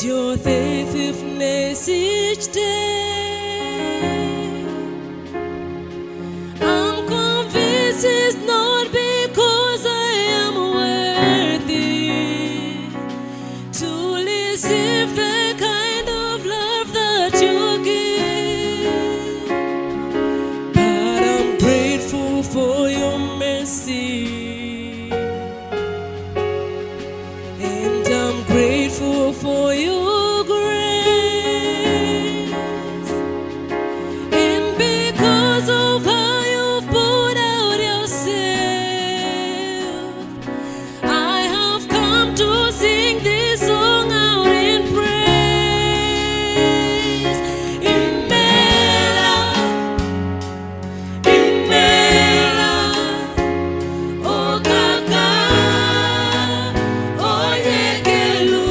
your faithfulness each day. I'm convinced it's not because I am worthy to receive the kind of love that you give, but I'm grateful for your mercy, and I'm grateful for your grace, and because of how you've poured out yourself, I have come to sing this song out in praise. Imela, Imela, oh Kaka, oh Yekelu.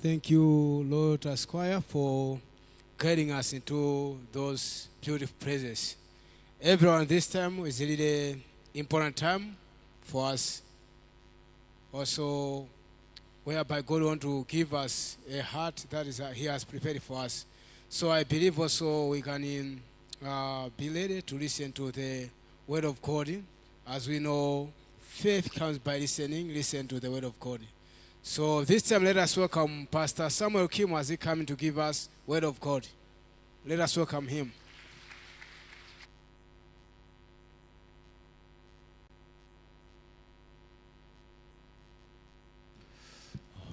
Thank you, Lord Esquire, for guiding us into those beautiful places. Everyone, this time is really important time for us. Also, whereby God wants to give us a heart that is He has prepared for us. So I believe also we can be ready to listen to the Word of God. As we know, faith comes by listening. Listen to the Word of God. So this time, let us welcome Pastor Samuel Kim as he coming to give us Word of God. Let us welcome him.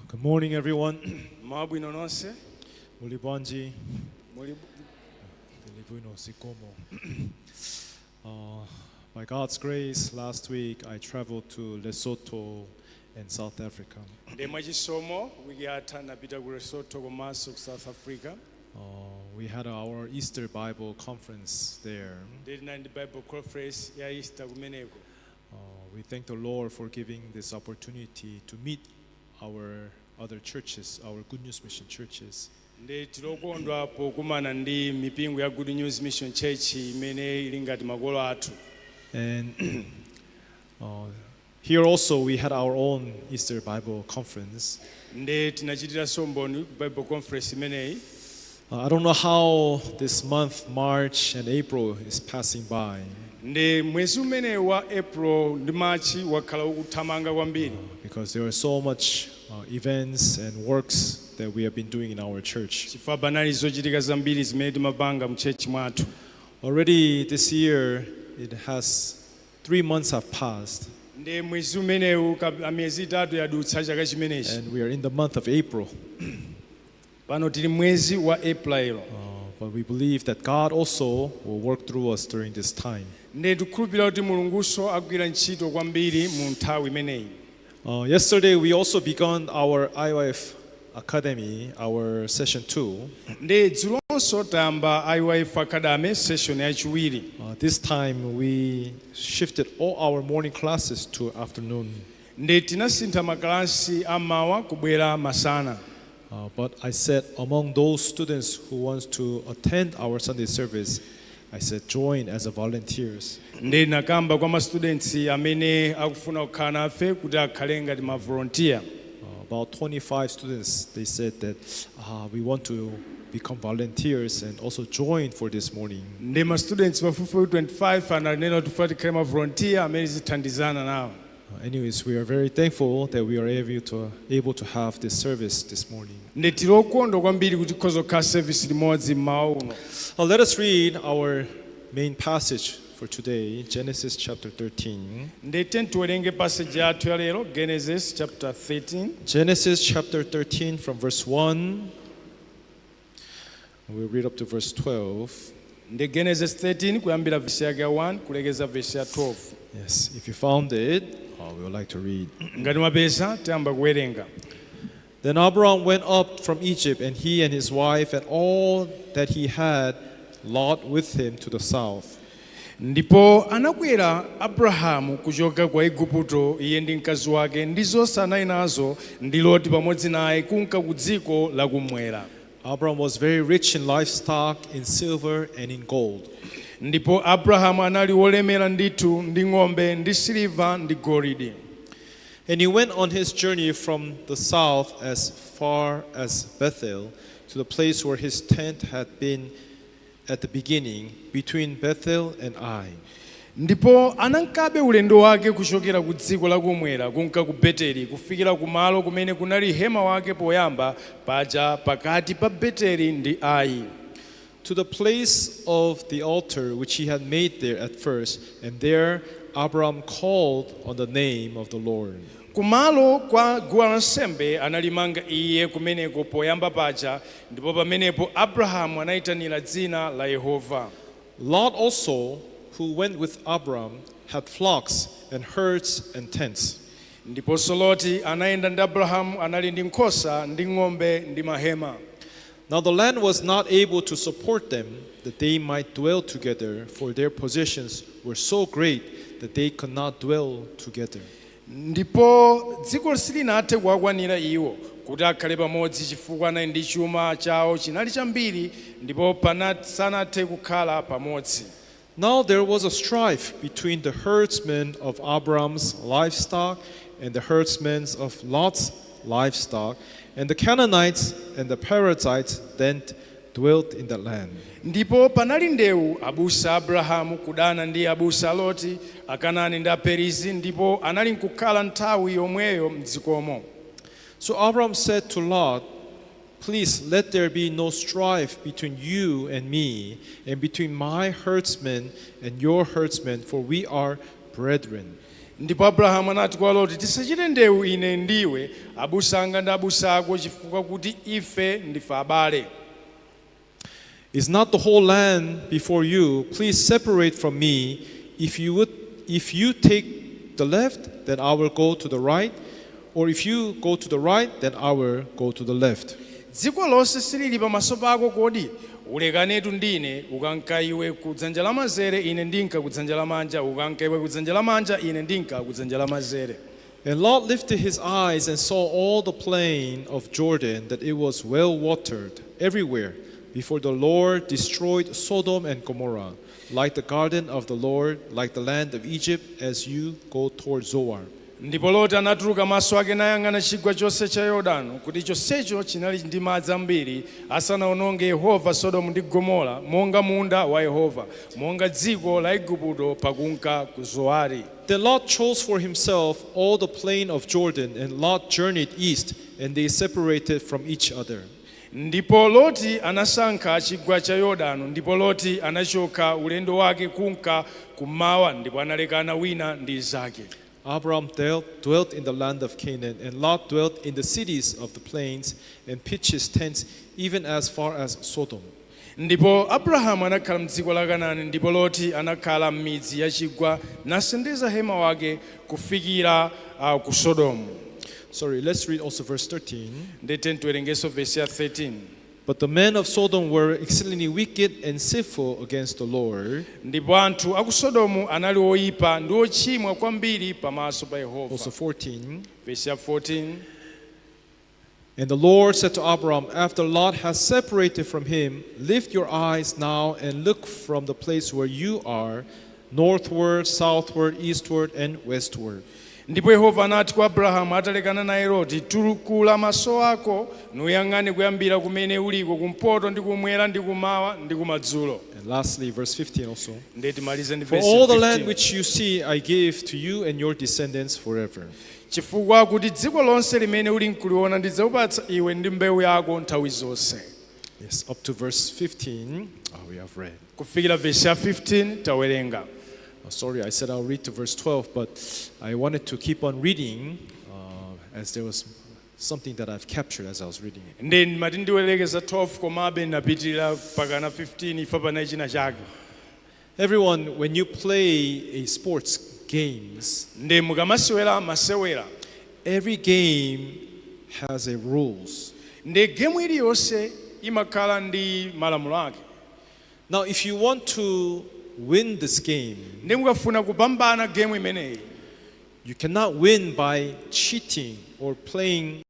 Good morning, everyone. Mabwino nonse Muli bwanji. muli Delibuino sikomo. By God's grace, last week I traveled to Lesotho and South Africa. ndi mwachisomo wiki yatha napita ku Lesotho komanso ku South Africa. We had our Easter Bible conference there. Ndi tinali ndi Bible conference ya Easter kumeneko. We thank the Lord for giving this opportunity to meet our other churches, our Good News Mission churches. Ndi tilokondwa pokumana ndi mipingo ya Good News Mission Church imene ili ngati makolo athu. And here also we had our own Easter Bible conference. Ndi tinachitiranso mboni Bible conference imeneyi. I don't know how this month, March and April, is passing by. Ndi mwezi umene wa April ndi March wakhala ukuthamanga kwambiri. Because there are so much events and works that we have been doing in our church. Chifukwa panali zochitika zambiri zimene timapanga mu church mwathu. Already this year, it has 3 months have passed, Ndi mwezi umenewu amiyezi itatu yadutsa chaka chimenechi. and we are in the month of April. Pano tili mwezi wa April. But we believe that God also will work through us during this time. Ndi tikukhulupirira kuti Mulunguso agwira ntchito kwambiri mu nthawi imeneyi. Yesterday, we also began our IYF Academy, our session 2. Ndi dzulonso tayamba IYF Academy session yachiwiri. This time, we shifted all our morning classes to afternoon. Ndi tinasintha makalasi amawa kubwera masana. But I said, among those students who wants to attend our Sunday service, I said, join as a volunteers. Ndi nakamba kwa ma students amene akufuna kukhala nafe kuti akhale ngati ma volunteer. About 25 students, they said that we want to become volunteers and also join for this morning. Ndi ma students pafupifupi 25 ananena kuti tifuna tikhale ma volunteer amene zithandizana nawo. Anyways, we are very thankful that we are able to have this service this morning. Ndi tilokondwa kwambiri kuti tikhoza kukhala service limodzi mmawa uno. Let us read our main passage for today, Genesis chapter 13. Ndi tiwerenge passage yathu ya lero, Genesis chapter 13. Genesis chapter 13 from verse 1. We'll read up to verse 12. Ndi Genesis 13 kuyambira verse yake 1 kulekeza verse ya 12. Yes, if you found it, we would like to read. Ngati mwapeza tiyamba kuwerenga. Then Abram went up from Egypt, and he and his wife and all that he had, Lot with him to the south. Ndipo anakwera Abrahamu kuchoka kwa Igupto iye ndi mkazi wake ndi zonse anali nazo ndi Loti pamodzi naye kunka ku dziko la kumwera. Abram was very rich in livestock, in silver and in gold. Ndipo Abrahamu anali wolemera ndithu ndi ng'ombe ndi siliva ndi golide. And he went on his journey from the south as far as Bethel, to the place where his tent had been at the beginning, between Bethel and Ai. Ndipo anankabe ulendo wake kuchokera ku dziko la kumwera kunka ku Beteli kufikira ku malo kumene kunali hema wake poyamba paja pakati pa Beteli ndi Ai. To the place of the altar which he had made there at first, and there Abram called on the name of the Lord. Kumalo kwa guwa lansembe analimanga iye kumeneko poyamba paja ndipo pamenepo Abrahamu anayitanira dzina la Yehova. Lot also, who went with Abram, had flocks and herds and tents. Ndipo Loti anayenda ndi Abrahamu anali ndi nkhosa ndi ng'ombe ndi mahema. Now the land was not able to support them, that they might dwell together, for their possessions were so great that they could not dwell together. ndipo dziko silinathe kuwakwanira iwo kuti akhale pamodzi chifukwa anali ndi chuma chawo chinali chambiri ndipo sanathe kukhala pamodzi. Now there was a strife between the herdsmen of Abram's livestock and the herdsmen of Lot's livestock, and the Canaanites and the Perizzites then dwelt in the land. Ndipo panali ndewu abusa Abrahamu kudana ndi abusa Loti, Akanani ndi Aperizi, ndipo anali nkukhala nthawi yomweyo m'dzikomo. So Abram said to Lot, "Please let there be no strife between you and me, and between my herdsmen and your herdsmen, for we are brethren." Ndipo Abrahamu anati kwa Loti, tisachite ndewu ine ndiwe, abusa anga ndi abusa ako, chifukwa kuti ife ndife abale. Is not the whole land before you? Please separate from me. If you take the left, then I will go to the right, or if you go to the right, then I will go to the left. Dziko lonse silili pamaso pako kodi? Ulekanetu ndine, ukanka iwe kudzanja lamanzere, ine ndinka kudzanja lamanja, ukanka iwe kudzanja lamanja, ine ndinka kudzanja lamanzere. And Lot lifted his eyes and saw all the plain of Jordan, that it was well watered everywhere, before the Lord destroyed Sodom and Gomorrah, like the garden of the Lord, like the land of Egypt, as you go toward Zoar. Ndipo Loti anatuluka maso ake nayang'ana chigwa chonse cha Yorodani, kuti chonsecho chinali ndi madzi ambiri, asanaononge Yehova Sodomu ndi Gomora, monga munda wa Yehova, monga dziko la Igupto pakunka ku Zoari. Then Lot chose for himself all the plain of Jordan, and Lot journeyed east, and they separated from each other. Ndipo Loti anasankha chigwa cha Yorodani, ndipo Loti anachoka ulendo wake kunka kumawa, ndipo analekana wina ndi zake. Abram dwelt in the land of Canaan, and Lot dwelt in the cities of the plains, and pitched his tents even as far as Sodom. Ndipo Abrahamu anakhala m'dziko la Kanaani, ndipo Loti anakhala m'midzi ya chigwa, nasendeza hema wake kufikira ku Sodomu. Sorry, let's read also verse 13. Ndete tiwerengeso verse ya 13. But the men of Sodom were exceedingly wicked and sinful against the Lord. Ndipo anthu aku Sodomu anali oyipa ndi ochimwa kwambiri pamaso pa Yehova. Also 14. Verse ya 14. And the Lord said to Abram, after Lot has separated from him, lift your eyes now and look from the place where you are, northward, southward, eastward, and westward. Ndipo Yehova anati kwa Abrahamu atalekana naye Loti, tulukula maso ako nuyang'ane kuyambira kumene uliko, kumpoto ndi kumwera ndi kumawa ndi kumadzulo. And lastly, verse 15 also. Ndeti malize ndi For verse all the 15. land which you see I give to you and your descendants forever. Chifukwa kuti dziko lonse limene uli nkuliona ndidzakupatsa iwe ndi mbewu yako nthawi zonse. Yes, up to verse 15, we have read. Kufikira verse ya 15 tawerenga. Sorry, I said I'll read to verse 12, but I wanted to keep on reading as there was something that I've captured as I was reading it. Then mati ndiwerekeza 12 komabe napitirira pakana 15 ifa pana china chake. Everyone, when you play a sports games, Nde mukamasewera masewera. every game has a rules. Nde game iliyonse imakhala ndi malamulo ake. Now, if you want to win this game, Nde mukafuna kupambana game imeneyi, you cannot win by cheating or playing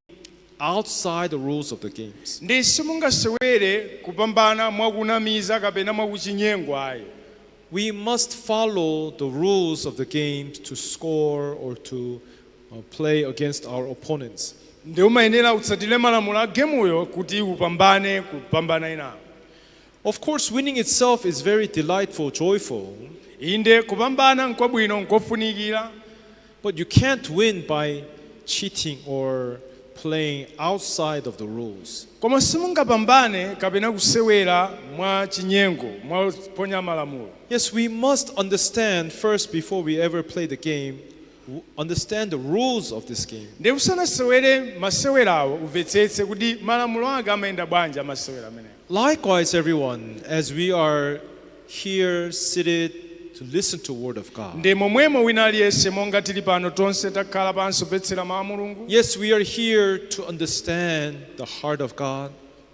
outside the rules of the games. nde simungasewere kupambana mwakunamiza kapena mwakuchinyengo ayi. We must follow the rules of the games to score or to play against our opponents. Nde umayenera utsatire malamulo a gemuyo kuti upambane kupambana inawo. Of course, winning itself is very delightful, joyful, Inde kupambana nkwabwino nkofunikira, but you can't win by cheating or playing outside of the rules. koma simungapambane kapena kusewera mwa chinyengo mwa ponya malamulo. Yes, we must understand first before we ever play the game, understand the rules of this game. Nde usanasewere masewerawo umvetsetse kuti malamulo ake amayenda bwanji amasewera amenewo. Likewise, everyone, as we are here seated to listen to word of God. Nde momwemo wina aliyense monga tili pano tonse takhala pansi kumvetsera mawu a Mulungu. Yes, we are here to understand the heart of God,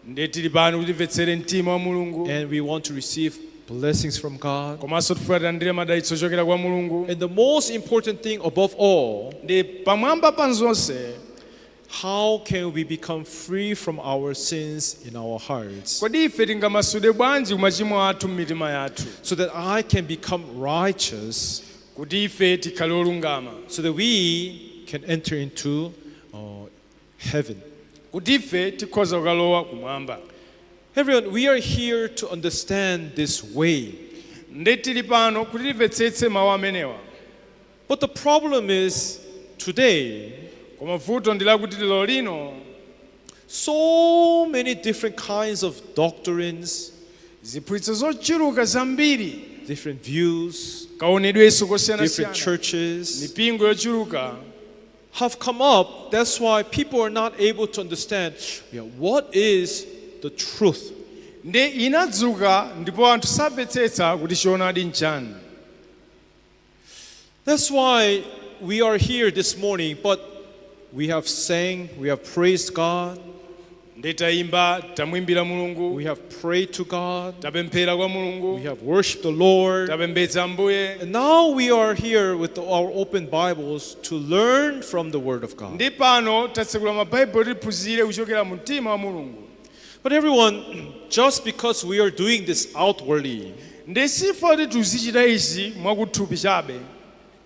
Nde tili pano kuti timvetsere mtima wa Mulungu. and we want to receive blessings from God. komanso tifuna tilandire madalitso ochokera kwa mulungu. And the most important thing above all, Ndi pamwamba pa zonse, how can we become free from our sins in our hearts kodi ife tingamasude bwanji kumachimo athu m'mitima yathu, so that I can become righteous, kuti ife tikhale olungama, so that we can enter into heaven. kuti ife tikhoza kukalowa kumwamba. Everyone, we are here to understand this way. Ndi tili pano kuti timvetsetse mawu amenewa. But the problem is today, Koma vuto ndi lakuti lero lino so many different kinds of doctrines, ziphunzitso zochuluka zambiri, different views, kaonedwenso different kosiyanasiyana, churches mipingo yochuluka have come up. That's why people are not able to understand what is the truth. ndi inadzuka ndipo anthu samvetsetsa kuti choonadi nchani. That's why we are here this morning, but we have sang, we have praised God, Ndi tayimba, tamwimbira mulungu, we have prayed to God, tapemphera kwa we mulungu, have worshiped the Lord. tapembedza Ambuye. And now we are here with our open Bibles to learn from the Word of God. Ndi pano tatsekula mabaibulo tiphunzire kuchokera mu mtima wa mulungu. But everyone, just because we are doing this outwardly, Ndi sifo kuti tizichita izi mwakuthupi chabe.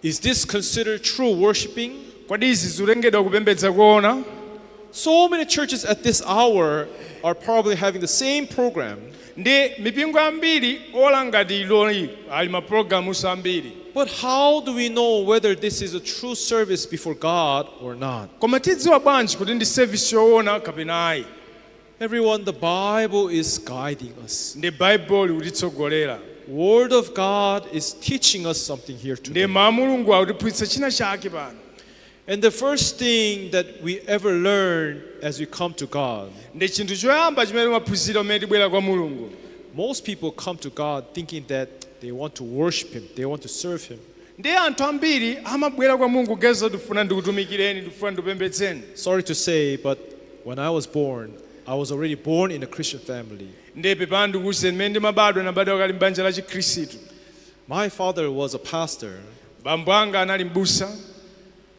is this considered true worshiping? Kodi izi zilengedwa kupembedza kuona? So many churches at this hour are probably having the same program, Ndi mipingo ambiri ola ngati iloli ali mapulogalamu ambiri. but how do we know whether this is a true service before God or not? Koma tidziwa bwanji kuti ndi service yoona kapena ayi? Everyone, the Bible is guiding us. Ndi Bible ikutitsogolera. Word of God is teaching us something here Ndi today. mawu a mulungu akutiphunzitsa china chake pano. And the first thing that we ever learn as we come to God, Ndi chinthu choyamba chimene timaphunzira pamene tibwera kwa mulungu. most people come to God thinking that they want to worship Him, they want to serve Him. Ndi anthu ambiri amabwera kwa mulungu kugeza ndikufuna ndikutumikireni, ndikufuna ndikupembedzeni. Sorry to say, but when I was born, I was already born in a Christian family. Ndi pepani ndikuwuze mmene ndimabadwa nabadwa kali m'banja la Chikhristu. My father was a pastor, Bambo anga anali m'busa.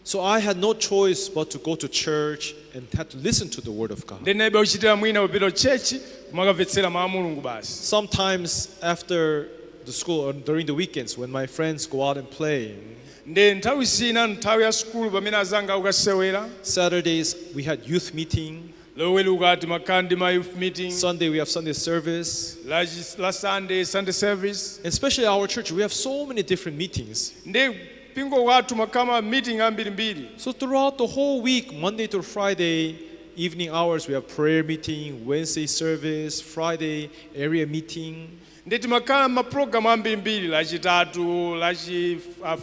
so I had no choice but to go to church and had to listen to the Word of God. Ndi naibe kuchitira mwina kupita kuchechi kumakamvetsera mawu a mulungu basi. Sometimes after the school or during the weekends when my friends go out and play, Ndi nthawi zina nthawi ya sukulu pamene azanga akukasewera. Saturdays we had youth meeting, Loweruka timakhala ndi ma youth meeting. Sunday we have Sunday service, La Sunday service. and especially our church we have so many different meetings. Ndi mpingo wathu makama meeting ambirimbiri. So throughout the whole week, Monday to Friday, evening hours we have prayer meeting, Wednesday service, Friday area meeting. Ndi timakhala mapulogalamu ambirimbiri lachitatu,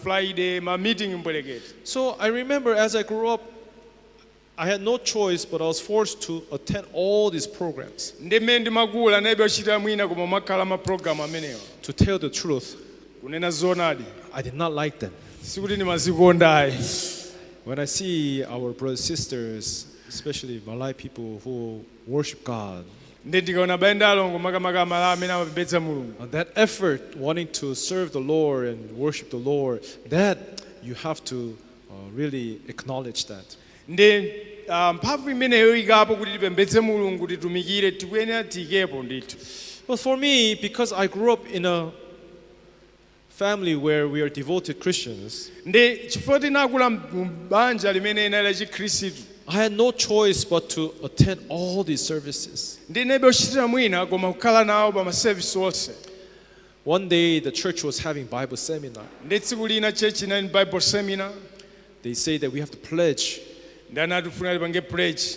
Friday, ma meeting mbwerekete. So I remember as I grew up, I had no choice, but I was forced to attend all these programs. Ndi mmene ndimakula naibe kuchitira mwina koma makhala mapulogalamu amenewa. To tell the truth, Kunena zoonadi, I did not like them. sikuti ndimazikondayi. When I see our brothers and sisters, especially Malay people who worship God, Ndi ndikaona bale alongo makamaka Malawi amene amapembedza mulungu. and that effort wanting to serve the Lord and worship the Lord, that you have to really acknowledge that. Ndi mphamvu imeneyo ikapo kuti tipembedze mulungu titumikire tikuyenera tiyikepo ndithu. But for me, because I grew up in a family where we are devoted Christians, Ndi chifukwa tinakula m'banja limene inali la Chikhristu. I had no choice but to attend all these services. Ndi naibe kuchitira mwina koma kukhala nawo pa masevisi onse. One day, the church was having Bible seminar. Ndi tsiku lina church inali Bible seminar. They say that we have to pledge. Ndi anatifuna tipange pledge.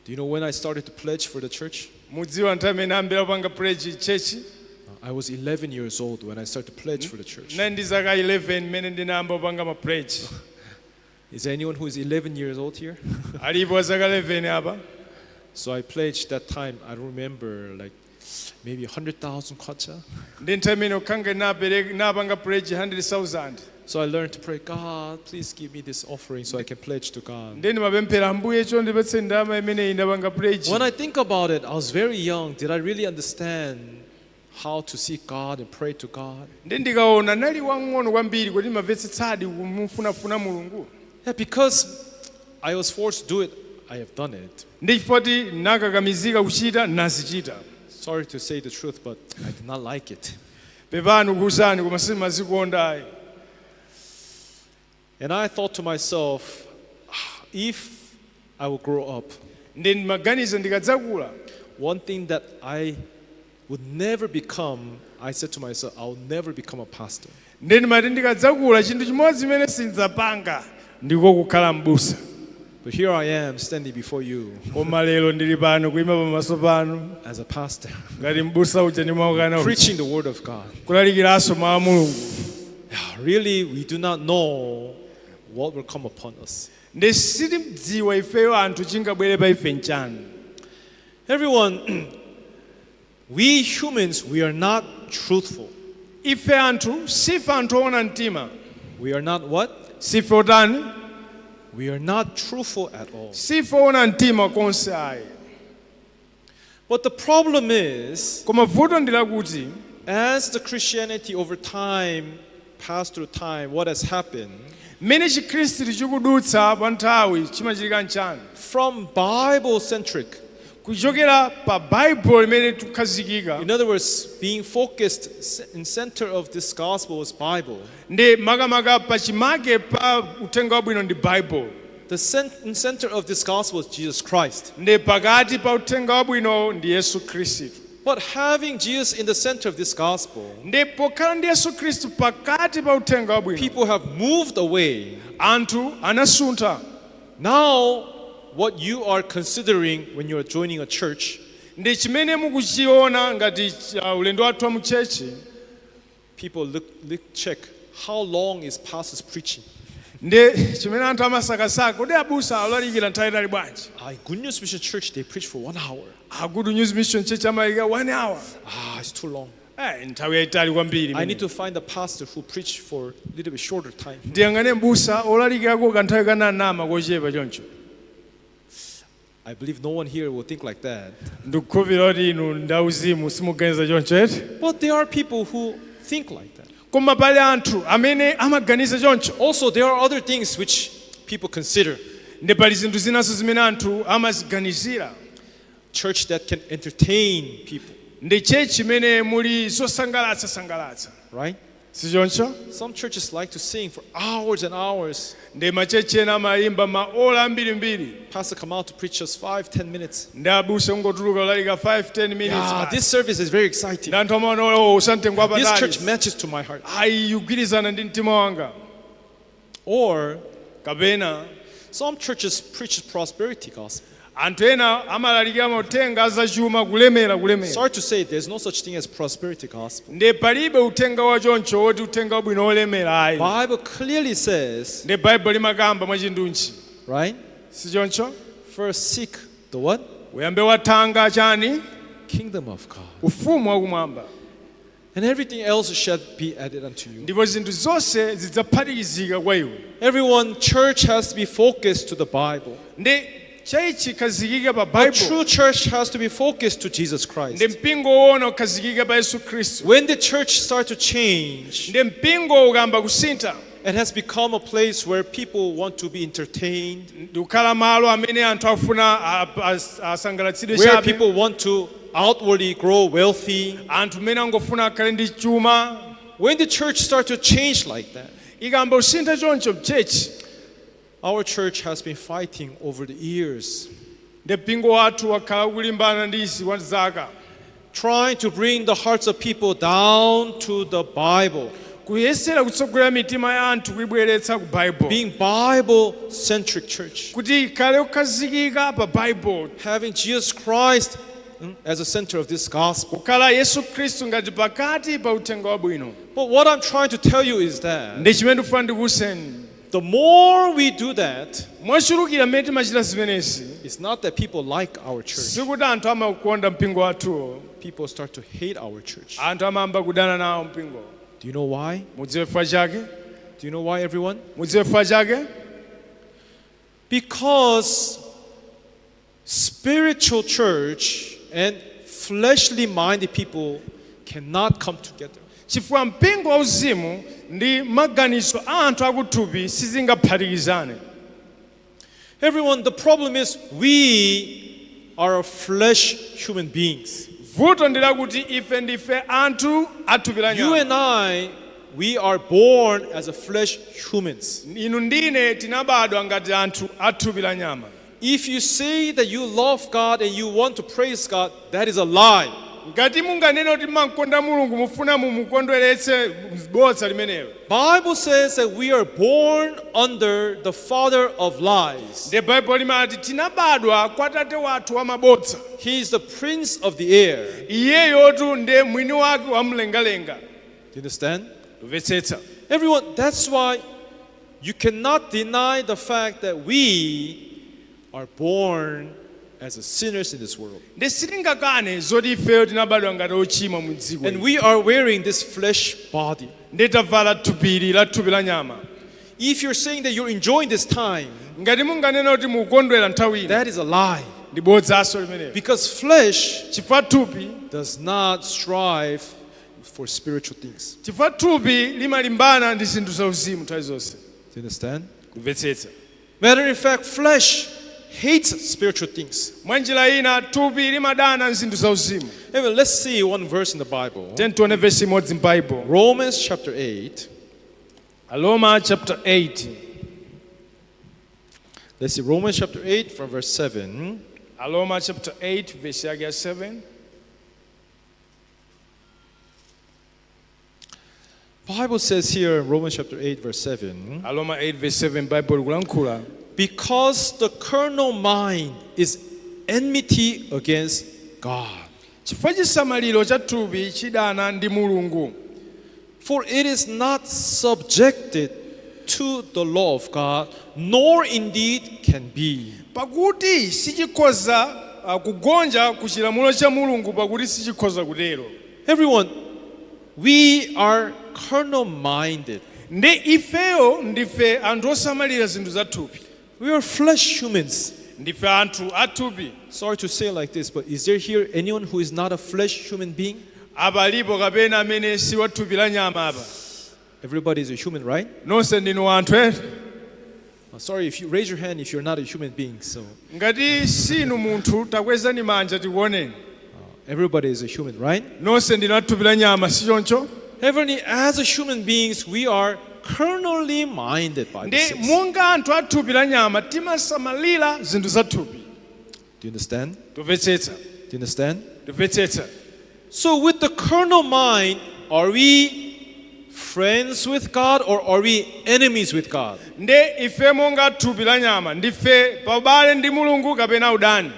Do you know when I started to pledge for the church? Mudziwa nthawi imene ambira kupanga pledge church. I was 11 years old when I started to pledge for the church. Nali ndi zaka 11 mmene ndinayamba kupanga ma pledge. Is there anyone who is 11 years old here? Alipo wa zaka 11 apa. So I pledged that time, I don't remember, like maybe 100,000 kwacha. Ndi nthawi imene ukhanga napanga pledge 100,000. So I learned to pray, God, please give me this offering so I can pledge to God. Ndi ndimapemphera Ambuye chonde ndipatse ndalama imene ndapanga pledge. When I think about it, I was very young. Did I really understand how to seek God and pray to God. ndi ndikaona nali wang'ono kwambiri kuti mavetsetsadi kumufunafuna mulungu. Yeah, because I was forced to do it, I have done it. ndi chifoti nakakamizika kuchita nazichita. Sorry to say the truth, but I did not like it. pepani kuwuzani koma simazikondayi. And I thought to myself, if I will grow up, ndi maganizo ndikadzakula, one thing that I would never become, I said to myself, I'll never become a pastor. ndi ndimati ndikadzakula chinthu chimodzi chimene sindidzapanga ndiko kukhala m'busa. But here I am standing before you koma lero ndili pano kuyima pamaso panu as a pastor, ngati m'busa uja ndimaukana preaching the word of God. kulalikiranso mawu a mulungu. Really, we do not know what will come upon us. ndi sitidziwa ifeyo anthu chingabwere pa ife nchani. Everyone, we humans, we are not truthful. ife anthu sife anthu oona mtima. We are not what? sife otani? We are not truthful at all. sife oona mtima konse ayi. But the problem is, koma vuto ndi lakuti as the Christianity over time, passed through time, what has happened? mmene chikhristu chikudutsa pa nthawi chimachitika nchani. From Bible-centric, kuchokera pa baibulo limene tikhazikika, in other words, being focused in center of this gospel is Bible. ndi makamaka pachimake pa uthenga wabwino ndi baibulo. In center of this gospel is Jesus Christ. ndi pakati pa uthenga wabwino ndi yesu khristu. But having Jesus in the center of this gospel, ndi pokhala ndi yesu khristu pakati pa uthenga wabwino, people have moved away. anthu anasuntha. Now, what you are considering when you are joining a church, ndi chimene mukuchiona ngati ulendo wathu wa muchechi, people check how long is pastors preaching. ndi chimene anthu amasakasaka kodi abusa alalikira nthawi itali bwanji. Goodnews Mission Church, they preach for 1 hour. Good News Mission Church amalika 1 hour. It's too long. nthawi yayitali kwambiri. I need to find a pastor who preach for a little bit shorter time. ndiyang'ane mbusa olalikirako kanthawi kananama kochepa choncho. I believe no one here will think like that. ndikukhulupirira kuti inu ndauzimu simuganiza choncho eti. But there are people who think like that. koma pali anthu amene amaganiza choncho. Also, there are other things which people consider. ndi pali zinthu zinanso zimene anthu amaziganizira. Church that can entertain people, ndi chechi imene muli zosangalatsa, right? si choncho? Some churches like to sing for hours and hours. ndi machechi ena amayimba maola ambirimbiri. Pastor come out to preach just 5-10 minutes. ndi abusa ungotuluka ulalika 5-10 minutes. This service is very exciting. ndi anthu amaona usantengwa This patali. church matches to my heart. ayi yugwirizana ndi mtima wanga. Or kapena some churches preach prosperity gospel. anthu ena amalalikira mauthenga azachuma kulemera. Sorry to say, there's no such thing as prosperity gospel. ndi palibe uthenga wachoncho woti uthenga wabwino olemera ayi. Bible clearly says, ndi baibulo limakamba mwachindunji, right? si choncho? First seek the what? uyambe wathanga chani? Kingdom of God. ufumu wakumwamba. And everything else shall be added unto you. ndipo zinthu zonse zidzaphatikizika kwa iwe. Everyone, church has to be focused to the Bible. ndi chaichi khazikika pa The baibulo. true church has to be focused to Jesus Christ. ndi mpingo woona ukhazikika pa yesu khristu. When the church starts to change, ndi mpingo ukamba kusintha, it has become a place where people want to be entertained, ndikukhala malo amene anthu afuna asangalatsidwe where chabe. people want to outwardly grow wealthy. anthu amene angofuna akhale ndi chuma. When the church starts to change like that, ikamba kusintha choncho mchechi, our church has been fighting over the years, ndi mpingo wathu wakhala kulimbana ndi izi kwa zaka, trying to bring the hearts of people down to the Bible, kuyesera kutsogolera mitima ya anthu kuibweretsa ku baibulo, being Bible-centric church, kuti ikhale kukhazikika pa baibulo, having Jesus Christ as a center of this gospel. kukhala yesu khristu ngati pakati pa uthenga wabwino. But what I'm trying to tell you is that ndi chimene ndikufuna ndikuwuzeni, the more we do that, mwachulukira mmene timachita zimenezi, it's not that people like our church. sikuti anthu amakonda mpingo wathuwo, People start to hate our church. anthu amayamba kudana nawo mpingo. Do you know why? mudziwe chifukwa chake? Do you know why, everyone? mudziwe chifukwa chake? Because spiritual church and fleshly minded people cannot come together. chifukwa mpingo wauzimu ndi maganizo a anthu akuthupi sizingaphatikizane. Everyone, the problem is we are flesh human beings. vuto ndi lakuti ife ndife anthu athupi la You nyama. and I, we are born as a flesh humans. inu ndine tinabadwa ngati anthu athupi la nyama. If you say that you love God and you want to praise God, that is a lie. ngati munganene kuti mmakonda mulungu mufuna mumukondweretse bodza limenelo. Bible says that we are born under the father of lies. The Bible limati tinabadwa kwa tate wathu wa mabodza. He is the prince of the air. iyeyotu ndiye mwini wake wamlengalenga. Do you understand? Mvetsetsa. Everyone, that's why you cannot deny the fact that we are born as sinners in this world. Ndesitingakane zoti ifeyo tinabadwa ngati ochimwa mu dziko. And we are wearing this flesh body. Nditavala thupili la thupi la nyama. If you're saying that you're enjoying this time, ngati munganene kuti mukondwera nthawi ino. that is a lie. Ndi bodzaso limenelo. Because flesh chifukwa thupi does not strive for spiritual things. chifukwa thupi limalimbana ndi zinthu zauzimu nthawi zonse. Do you understand? Kumvetsetsa. Matter of fact, flesh hates spiritual things. mwanjira ina thupi limadana zinthu zauzimu. Anyway, let's see one verse in the Bible. Tione verse imodzi m'Bible. Romans chapter 8. Roma chapter 8. Let's see Romans chapter 8 from verse 7. Roma chapter 8 verse yake ya 7. Bible says here in Romans chapter 8 verse 7. Roma 8 verse 7 Bible kulankhula. Because the carnal mind is enmity against God. chifukwa chisamaliro cha thupi chidana ndi mulungu. For it is not subjected to the law of God, nor indeed can be. pakuti sichikhoza kugonja ku chilamulo cha mulungu pakuti sichikhoza kutero. Everyone, we are carnal minded. Ndi ifeyo ndife anthu osamalira zinthu za thupi. We are flesh humans. Ndife anthu athupi. Sorry to say it like this, but is there here anyone who is not a flesh human being? Apa alipo kapena amene si wa thupi la nyama apa? Everybody is a human, right? Nonse ndinu anthu ena. Sorry if you raise your hand if you're not a human being. So ngati sinu munthu takwezani manja tikuoneni. everybody is a human, right? Nonse ndinu athupi la nyama si choncho? Heavenly, as a human beings, we are carnally minded by Ndi this. monga anthu athupi la nyama timasamalira zinthu za thupi. Do you understand? Tumvetsetsa. Do you understand? Tumvetsetsa. So with the carnal mind, are we friends with God or are we enemies with God? Nde ife monga thupi la nyama ndife pabale ndi mulungu kapena udani.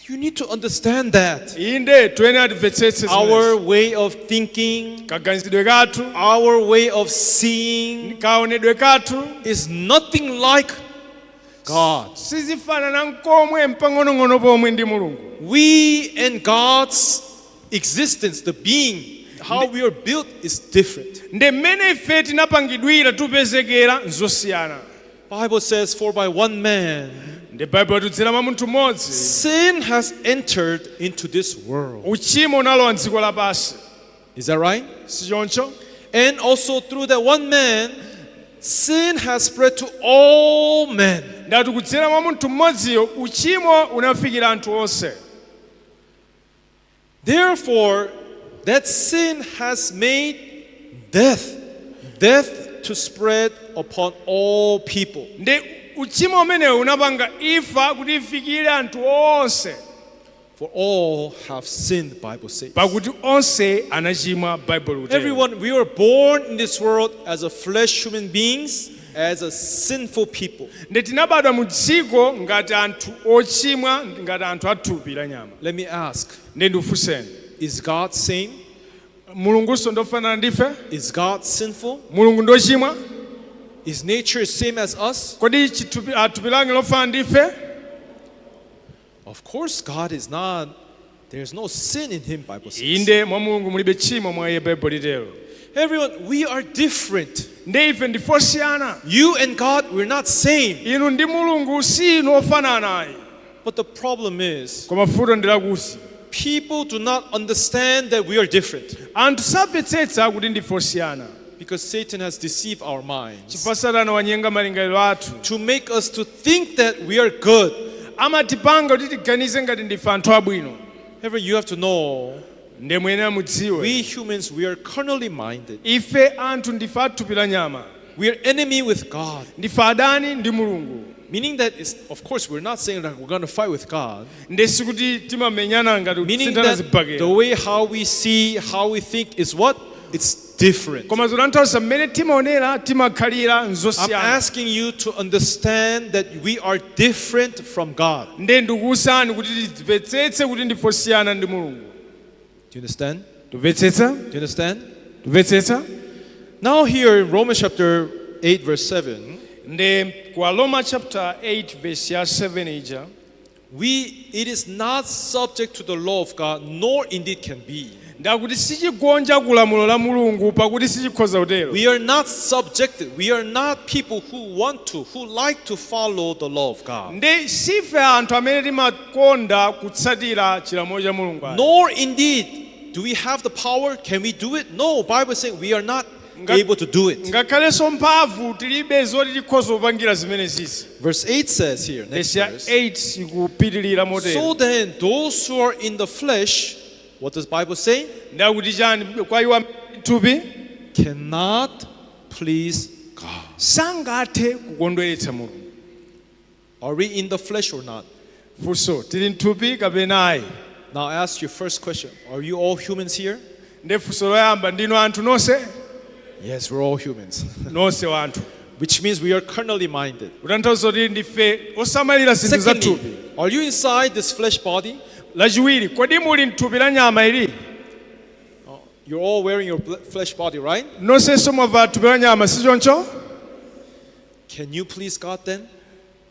You need to understand that. Inde tuyenera timvetsetse Our way of thinking, kaganizidwe kathu, our way of seeing kaonedwe kathu is nothing like God. sizifanana nkomwe mpang'onong'ono pomwe ndi mulungu. We and God's existence, the being, how we are built is different. Nde mmene ife tinapangidwira tupezekera nzosiyana. Bible says, for by one man Nde Bible tudzera mwa munthu mmodzi sin has entered into this world. uchimo unalowa m'dziko lapansi. Is that right? Si choncho? And also through that one man, sin has spread to all men. Ndati kudzera mwa munthu mmodziyo uchimo unafikira anthu onse. Therefore, that sin has made death to spread upon all people. Nde uchimo umenewu unapanga imfa kuti ifikire anthu onse. For all have sinned, the Bible says. Pakuti onse anachimwa Bible kutero. Everyone, we were born in this world as a flesh human beings, as a sinful people. Nde tinabadwa mu dziko ngati anthu ochimwa ngati anthu athupi la nyama. Let me ask, Nde ndifunseni. is God sane? Mulungunso ndofanana ndife? Is God sinful? Mulungu ndochimwa? Is nature same as us? Kodi thupi lake lofanana ndife? Of course, God is not. There's no sin in him, Bible says. Inde mwa Mulungu mulibe tchimo mwa iye Bible litero. Everyone, we are different. Nde ife ndifosiyana. You and God, we're not same. Inu ndi Mulungu sinu ofanana ayi. But the problem is, Koma futo ndilakuti people do not understand that we are different anthu samvetsetsa kuti ndife osiyana because Satan has deceived our minds chifukwa satana wanyenga malingaliro athu to make us to think that we are good. amatipanga kuti tiganize ngati ndife anthu abwino. However, you have to know, ndiye muyenera mudziwe we humans, we are carnally minded. ife anthu ndife athupi la nyama, We are enemy with God. ndife adani ndi mulungu. Meaning that, of course, we're not saying that we're going to fight with God. ndesi kuti timamenyana ngati Meaning sintana that zibhakera. the way how we see, how we think is what? It's different. koma zotanthauza mmene timaonera timakhalira I'm nzosiyana. asking you to understand that we are different from God. ndiye ndikuwuzani kuti timvetsetse kuti ndife osiyana ndi mulungu. Do you understand? tumvetsetsa? Do you understand? tumvetsetsa? Now here in Romans chapter 8 verse 7, ndi kwa Roma chapter 8 verse ya 7 ija, it is not subject to the law of God, nor indeed can be. ndakuti sichigonja kulamulo la mulungu pakuti sichikhoza kutero. We are not subjected. We are not people who like to follow the law of God. ndi sife anthu amene timakonda kutsatira chilamulo cha mulungu ayi. Nor indeed do we have the power. Can we do it? No, Bible is saying we are not able to do it. ngakhalenso mphamvu tilibe zoti tikhoza kupangira zimene zisi. Verse 8 says here, next verse ya verse, 8 ikupitirira motero. so then those who are in the flesh, what does Bible say? ndakuti chani kwa iwo thupi Cannot please God. sangathe kukondweretsa mulungu. Are we in the flesh or not? funso tili mthupi kapena ayi. Now I ask you first question. Are you all humans here? ndi funso loyamba ndinu anthu nonse? Yes, we're all humans. nonse wanthu. Which means we are carnally minded. kutanthauza kuti ndife osamalira zinthu za thupi. Secondly, are you inside this flesh body? lachiwiri kodi muli mthupi la nyama ili? You're all wearing your flesh body, right? nonsenso mwavala thupi la nyama si choncho? Can you please God then?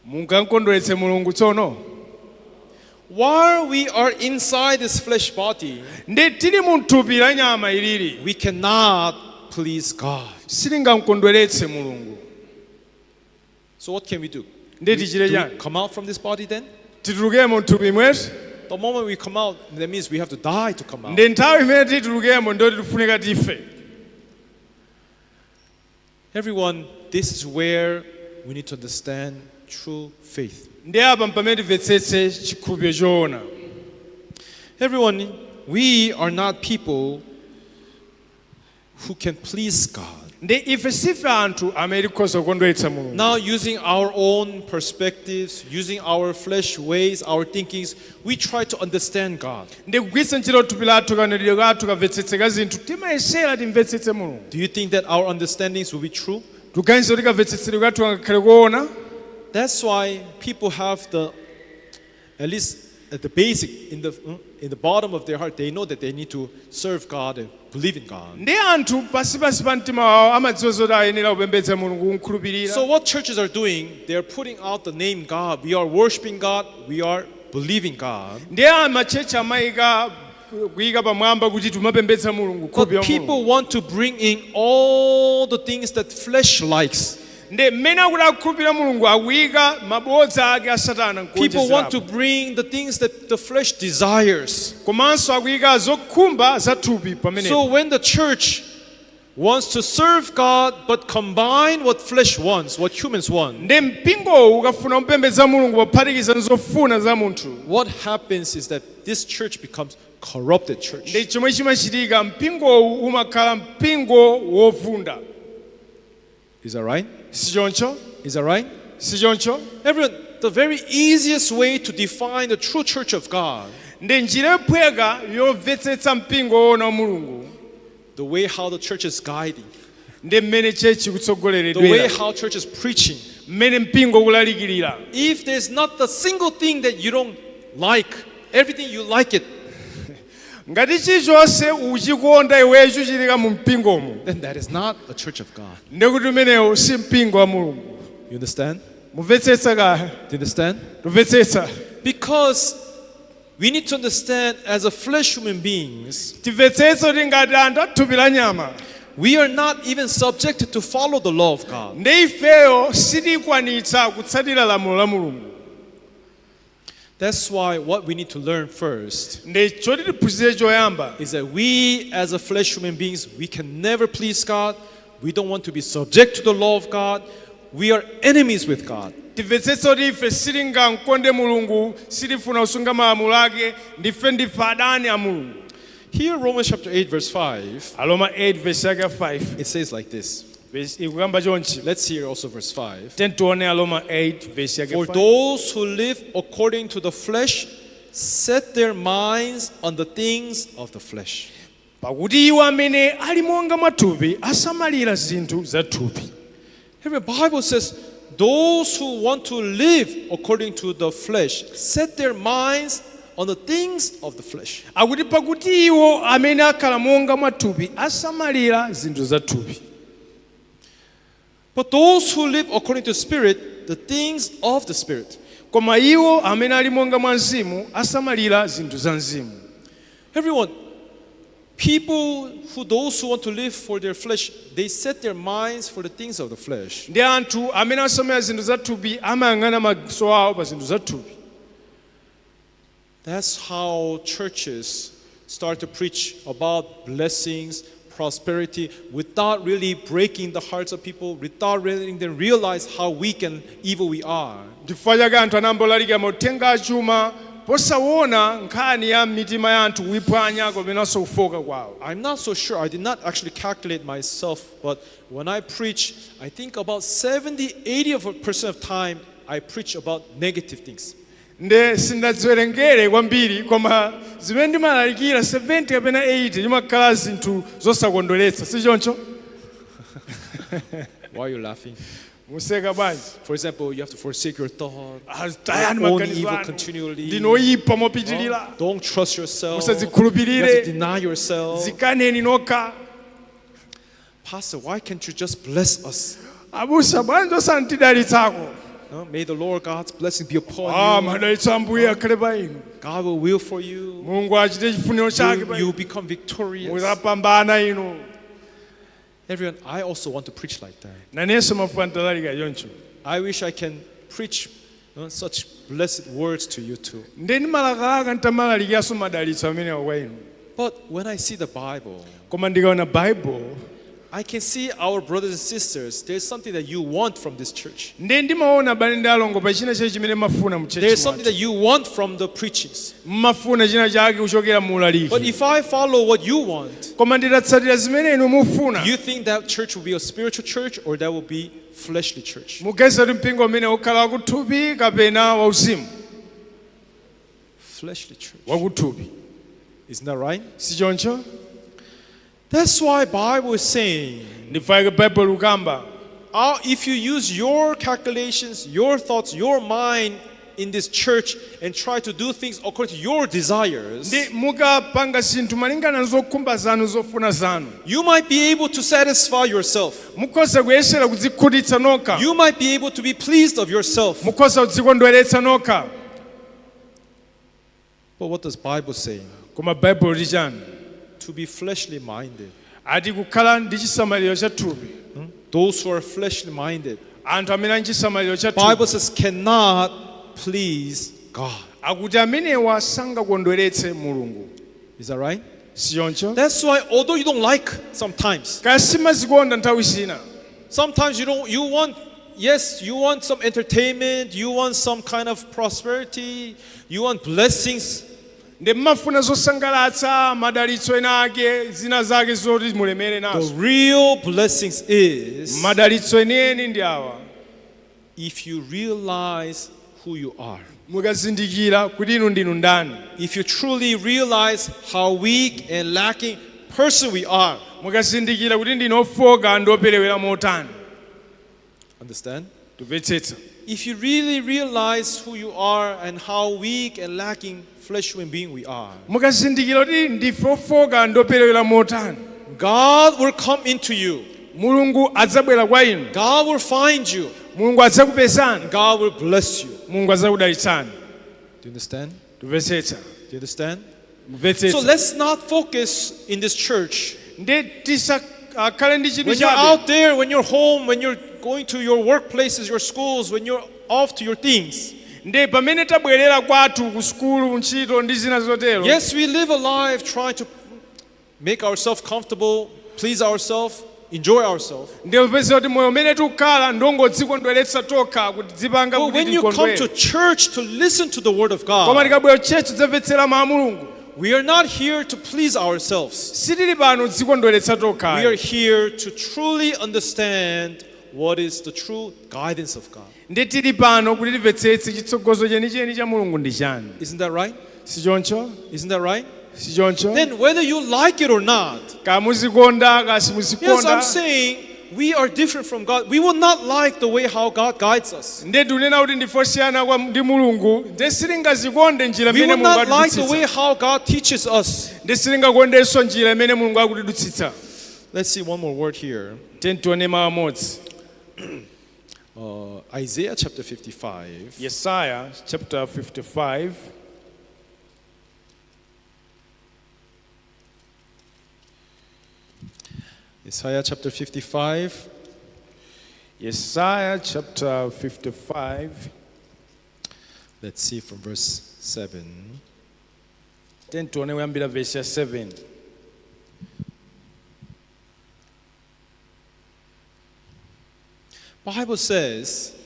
mungamkondweretse mulungu tsono? While we are inside this flesh body, ndi tili mu thupi la nyama ilili we cannot please God. silingamkondweretse mulungu. So what can we do? ndi Do tichite we chani? come out from this body then? titulukemo mthupi mweti? The moment we come out, that means we have to die to come out. ndi nthawi imene titulukemo ndoti tifunika tife. Everyone, this is where we need to understand true faith. ndi apa mpamene timvetsetse chikhulupiriro choona. Everyone, we are not people who can please God. ndi ife sife anthu amene tikhoza kukondweretsa mulungu. Now, using our own perspectives, using our flesh ways, our thinkings, we try to understand God. ndi kugwiritsa ntchito thupi lathu kanenedwe kathu kamvetsetseka zinthu timayesera timvetsetse mulungu. Do you think that our understandings will be true? tikuganiza kuti kamvetsetsedwe kathu kangakhale koona. That's why people have at least at the basic, in the bottom of their heart, they know that they need to serve God and believe in God. ndi anthu pasipasi pa mtima wawo amadziwa zoti ayenera kupembedza mulungu kumkhulupirira. So what churches are doing, they're putting out the name God. We are worshiping God. We are believing God. ndi amachechi amayika kuyika pamwamba kuti timapembedza mulungu But kukhulupirira mulungu. people want to bring in all the things that flesh likes. ndi mmene akuti akukhulupirira mulungu akuyika mabodza ake a satana People want to nkuonjezerapo. bring the things that the flesh desires. komanso akuyika zokhumba za thupi pamenepo. So when the church wants to serve God but combine what flesh wants, what humans want, ndi mpingowu ukafuna kupembedza mulungu pophatikiza zofuna za munthu. what happens is that this church becomes corrupted church. ndi chomwe chimachitika mpingowu umakhala mpingo wovunda. Is that right? si choncho? Is that right? si choncho? Everyone, the very easiest way to define the true church of God, ndi njira yophweka yomvetsetsa mpingo woona wa mulungu, the way how the church is guiding, ndi mmene chechi the way kutsogoleredwera, how church is preaching. mmene mpingo ukulalikirira. If there's not a single thing that you don't like, everything you like it, ngati chilichonse uchikonda iweyo chichitika mu mpingomo, then that is not a church of God. ndikuti umenewo si mpingo wa mulungu. You understand? mumvetsetsa kaya? Do you understand? tumvetsetsa. Because we need to understand as a flesh human beings, timvetsetsa kuti ngati anthu athupi la nyama, we are not even subjected to follow the law of God. ndi ifeyo sitikwanitsa kutsatira lamulo la mulungu. That's why what we need to learn first ndi choti tiphunzire choyamba is that we as a flesh human beings, we can never please God. We don't want to be subject to the law of God. We are enemies with God. timvetsetse kuti ife sitingamkonde mulungu sitifuna kusunga malamulo ake ndife adani a mulungu. Here, Romans chapter 8, verse 5, Aroma 8 verse yake 5 it says like this. ikukamba chonchi. Let's hear also verse 5. Tione Aroma 8 verse yake For 5. those who live according to the flesh set their minds on the things of the flesh. Pakuti iwo amene ali monga mwathupi asamalira zinthu za thupi. Here the Bible says, those who want to live according to the flesh set their minds on the things of the flesh. Akuti pakuti iwo amene akhala monga mwathupi asamalira zinthu za thupi. But those who live according to the Spirit, the things of the Spirit. Koma iwo amene ali monga mwa mzimu asamalira zinthu za mzimu. Everyone, those who want to live for their flesh, they set their minds for the things of the flesh. Ndi anthu amene asamala zinthu za thupi amayang'ana maso awo pa zinthu za thupi. That's how churches start to preach about blessings, prosperity, without really breaking the hearts of people, without letting them realize how weak and evil we are. Chifukwa chake anthu anambolalika mauthenga achuma posaona nkhani ya mitima ya anthu kuiphwanya komanso kufoka kwawo. I'm not so sure. I did not actually calculate myself, but when I preach, I think about 70-80% of time I preach about negative things. Nde sindadziwerengere kwambiri koma zimene ndimalalikira 70 kapena 80 zimakhala zinthu zosakondweretsa si choncho. Why are you laughing? Museka bwanji. For example, you have to forsake your thought. Tayani Own maganizo evil anu. continually. Ndinoyipa mopitirira. Don't trust yourself. You Musadzikhulupirire. have to deny yourself. Zikaneni nokha. Pastor, why can't you just bless us? Abusa bwanji osantidalitsako. May the Lord God's blessing be upon you. Madalitso ambuye akhale pa inu. God will for you. Mulungu achite chifuniro chake pa You inu. become victorious. Muzapambana inu. Everyone, I also want to preach like that. Nanenso mafuna ndalalika choncho. I wish I can preach such blessed words to you too. Ndi ndimalakalaka ntamalalikiranso madalitso amenewo kwa inu. But when I see the Bible, Koma ndikaona Bible, I can see our brothers and sisters. There's something that you want from this church. ndi ndimaona abale ndi alongo pa china chake chimene mafuna mu There's church something that you want from the preachings. mafuna china chake kuchokera mu But ulaliki. if I follow what you want, Koma nditatsatira zimene inu mufuna, you think that church will be a spiritual church or that will be fleshly church? mugeza kuti mpingo umene ukhala wakuthupi kapena wauzimu. Fleshly church. Wakuthupi. Isn't that right? Si choncho? That's why Bible is saying, Ndifake Bible ukamba. if you use your calculations, your thoughts, your mind in this church and try to do things according to your desires, Ndi mukapanga zinthu malingana nzokhumba zanu zofuna zanu. you might be able to satisfy yourself. Mukhoza kuyesera kudzikhutitsa nokha. You might be able to be pleased of yourself. Mukhoza kudzikondweretsa nokha. But what does Bible say? Koma Bible lichani? To be fleshly minded. Ati kukhala ndi chisamaliro cha thupi. Those who are fleshly minded, Anthu amene ali chisamaliro cha Bible thupi. says cannot please God. Akuti amenewa sangakondweretse Mulungu. Is that right? Si choncho? That's why although you don't like sometimes, Kaya simazikonda nthawi zina. sometimes you want some entertainment, you want some kind of prosperity, you want blessings. Ndi mmafuna zosangalatsa madalitso ena ake zina zake zoti mulemere The nazo. real blessings is Madalitso eneni ndi awa. if you realize who you are. Mukazindikira kuti inu ndinu ndani. If you truly realize how weak and lacking person we are. Mukazindikira kuti ndinu ofoka ndi operewera motani. Understand? Tumvetsetsa. If you really realize who you are and how weak and lacking flesh human being we are, Mukazindikira kuti ndife ofoka ndi operewera motani. God will come into you. Mulungu adzabwera kwa inu. God will find you. Mulungu adzakupezani. God will bless you. Mulungu adzakudalitsani. Do you understand? Tumvetsetsa. Do you understand? So Mvetsetsa. let's not focus in this church. Ndi tisakhale ndi chidwi When you're chabe. out there, when you're home, when you're going to your workplaces, your schools, when you're off to your things, Nde pamene tabwerera kwathu ku sukulu ntchito ndi zina zotero. Yes, we live a life trying to make ourselves comfortable, please ourselves, enjoy ourselves. Nde upeze kuti moyo umene tukhala ndongodzikondweretsa tokha kuti dzipanga But kuti when you come to tikondwere. church to listen to the word of Koma God, tikabwera chechi tidzamvetsera mawu a Mulungu. we are not here to please ourselves. Sitili pano dzikondweretsa tokha. We are here to truly understand what is the true guidance of God. Ndi tili pano kuti timvetsetse chitsogozo chenicheni cha Mulungu ndi chani. Isn't that right? Si choncho? Isn't that right? Si choncho? Then whether you like it or not, Ka muzikonda ka yes, simuzikonda. I'm saying we are different from God. We will not like the way how God guides us. Nde tunena kuti ndifosiyana kwa ndi Mulungu. Nde silingazikonde njira We imene will Mulungu not like the way akutidutsitsa. how God teaches us. Nde silingakondenso njira imene Mulungu akutidutsitsa. Let's see one more word here. Tione mawu amodzi. Isaiah chapter 55. Yesaya chapter 55. Isaiah chapter 55. Yesaya chapter 55. Let's see from verse 7. Tione kuyambira verse ya 7. Bible says,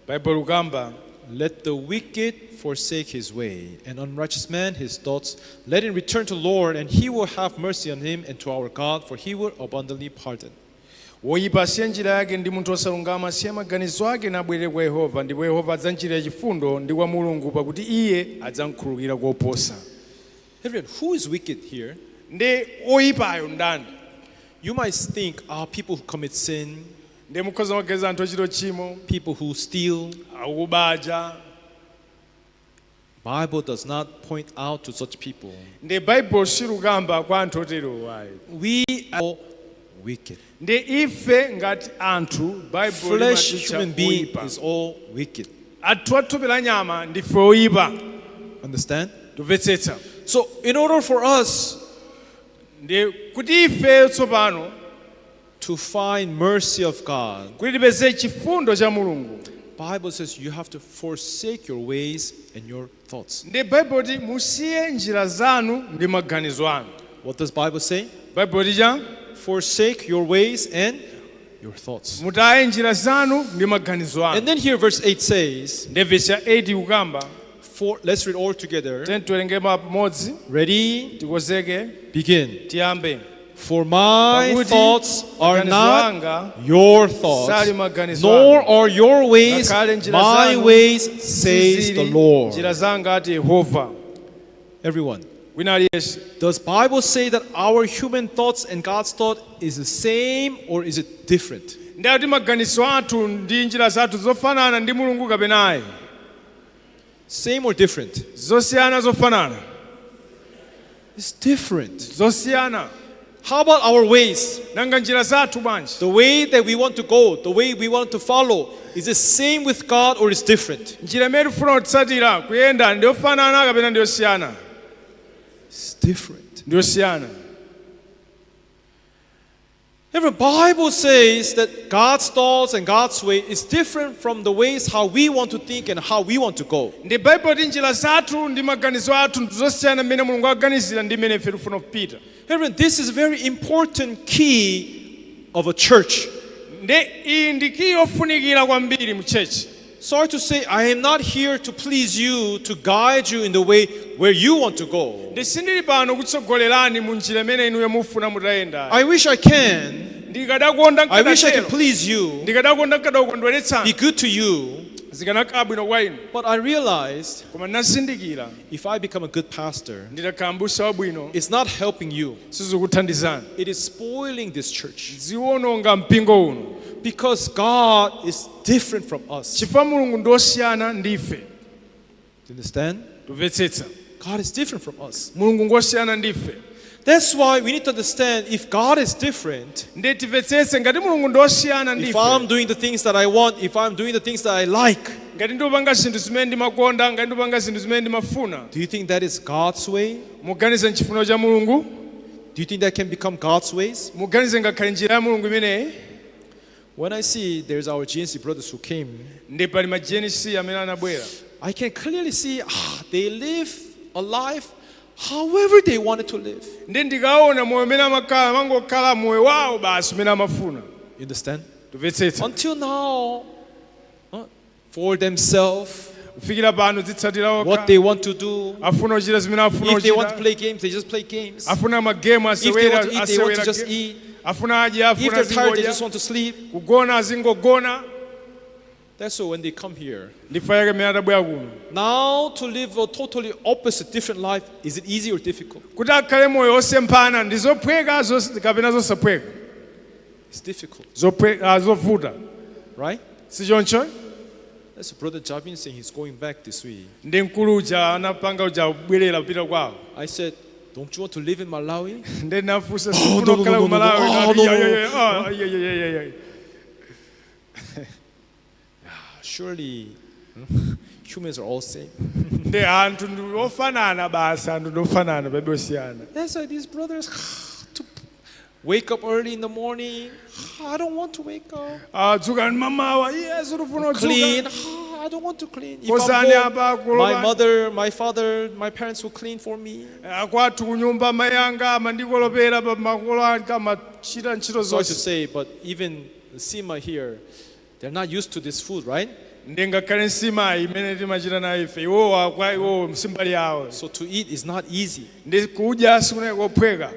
Bible ukamba, let the wicked forsake his way, and unrighteous man his thoughts. Let him return to the Lord, and he will have mercy on him, and to our God, for he will abundantly pardon. woyipa asiye njira yake ndi munthu osalungama asiye maganizo ake nabwerere kwa Yehova, ndipo Yehova adzamchitira chifundo ndi kwa Mulungu pakuti iye adzamkhululukira koposa. Everyone, who is wicked here? Ndi oyipayo ndani? You might think, people who commit sin, Ndi mukhoza mageza anthu ochita tchimo, people who steal. akubaja. Bible does not point out to such people. Ndi Bible silukamba kwa anthu otero ayi. We are wicked. Ndi ife ngati anthu Bible Flesh, limaticha human being oyipa. is all wicked. Athu athupi la nyama ndife oyipa. Understand? Tumvetsetsa. So, in order for us Ndi kuti ife tsopano to find mercy of God, kuti tipeze chifundo cha Mulungu. Bible says you have to forsake your ways and your thoughts. Ndi Bible ti musiye njira zanu ndi maganizo anu. What does Bible say? Bible ti cha Forsake your ways and your thoughts. mutaye njira zanu ndi maganizo And anu. then here verse 8 says, Ndi verse ya 8 ukamba, let's read all together. tiwerenge pamodzi, Ready? tikozeke, Begin. tiyambe. For my Pakuti thoughts are maganizo not anga your thoughts, sali maganizo nor anu. are your ways Ngakhale njira my zanu ways, says the sizili Lord. njira zanga ati Yehova. Everyone, Wina aliyense. does Bible say that our human thoughts and God's thought is the same, or is it different? Ndi ati maganizo athu ndi njira zathu zofanana ndi Mulungu kapena ayi? Same or different? Zosiyana zofanana. It's different. Zosiyana. How about our ways? Nanga njira zathu bwanji? The way that we want to go, the way we want to follow, is the same with God or is different? Njira imene tifuna kutsatira kuyenda ndi yofanana kapena ndi yosiyana? It's different. Ndi yosiyana. Every Bible says that God's thoughts and God's way is different from the ways how we want to think and how we want to go. Ndi Bible ti njira zathu ndi maganizo athu ndi zosiyana mmene Mulungu aganizira ndi mmene ife tifuna kupita. Everyone, this is a very important key of a church. Ndi iyi ndi key yofunikira kwambiri mu church. Sorry to say, I am not here to please you, to guide you in the way where you want to go. Ndi sindili pano kutsogolerani mu njira imene inuyo mufuna mutayenda. I wish I can. Ndikadakonda I wish I can nkadachero. please you, Ndikadakonda be nkadakondweretsani. good to you. Zikanakhala bwino kwa inu. But I realized Koma ndazindikira if I become a good pastor, nditakhala m'busa wabwino it's not helping you. sizikuthandizani. It is spoiling this church. Ziwononga mpingo uno. Because God is different from us. Chifukwa Mulungu ndi osiyana ndife. You understand? Tumvetsetsa. God is different from us. Mulungu ngosiyana ndife. That's why we need to understand if God is different, Ndi timvetsetse ngati Mulungu ndi osiyana if ndife. I'm doing the things that I want, if I'm doing the things that I like, Ngati ndipanga zinthu zimene ndimakonda, ngati ndipanga zinthu zimene ndimafuna. do you think that is God's way? Muganize nchifuniro cha Mulungu. Do you think that can become God's ways? Muganize ngakhale njira ya Mulungu imeneyi. When I see there's our GNC brothers who came, Ndi pali ma GNC amene anabwera. I can clearly see they live a life however they wanted to live. ndi ndikaona moyo umene amakhala mangokhala moyo wawo basi umene amafuna. You understand? Tumvetsetsa. Until now, for themselves, Kufikira pano zitsatira what okha. they want to do. Afuna kuchita zimene afuna If they want to kuchita. play games, they just play games. Afuna magame If they want to eat, they want to asewera. just eat. Afuna adye, If afuna they're tired, they zingodya. just want to sleep. Kugona azingogona. That's why when they come here, Ndifa yake mmene atabwera kuno. now to live a totally opposite, different life, is it easy or difficult? Kuti akhale moyo osemphana ndizophweka kapena zosaphweka. It's difficult, Zovuta. right? Si choncho? That's Brother Jabin saying he's going back this week. Ndi mkulu uja anapanga uja kubwerera kupita kwawo. I said, don't you want to live in Malawi? Ndi nafunsa no, sifuna no, kukhala no, ku no, no. Malawi. Oh, no, Yeah. Surely humans are all same. Ndi anthu ndi ofanana basi, anthu ndi ofanana palibe osiyana. That's why these brothers to wake up early in the morning. I don't want to wake up. Adzuka mamawa, Yesu rufuna Clean. udzuka. I don't want to clean. If Kozani I'm apa home, my kuloba. mother, my father, my parents will clean for me. Kwathu kunyumba mayanga amandikolopera pa makolo anga amachita ntchito Sorry to zonse. say, but even the Sima here, they're not used to this food, right? Ndi ngakhale nsima imene timachita nayo ife iwowa kwa iwowo msimbali yawo. So to eat is not easy. Ndi kudya sikunali kophweka.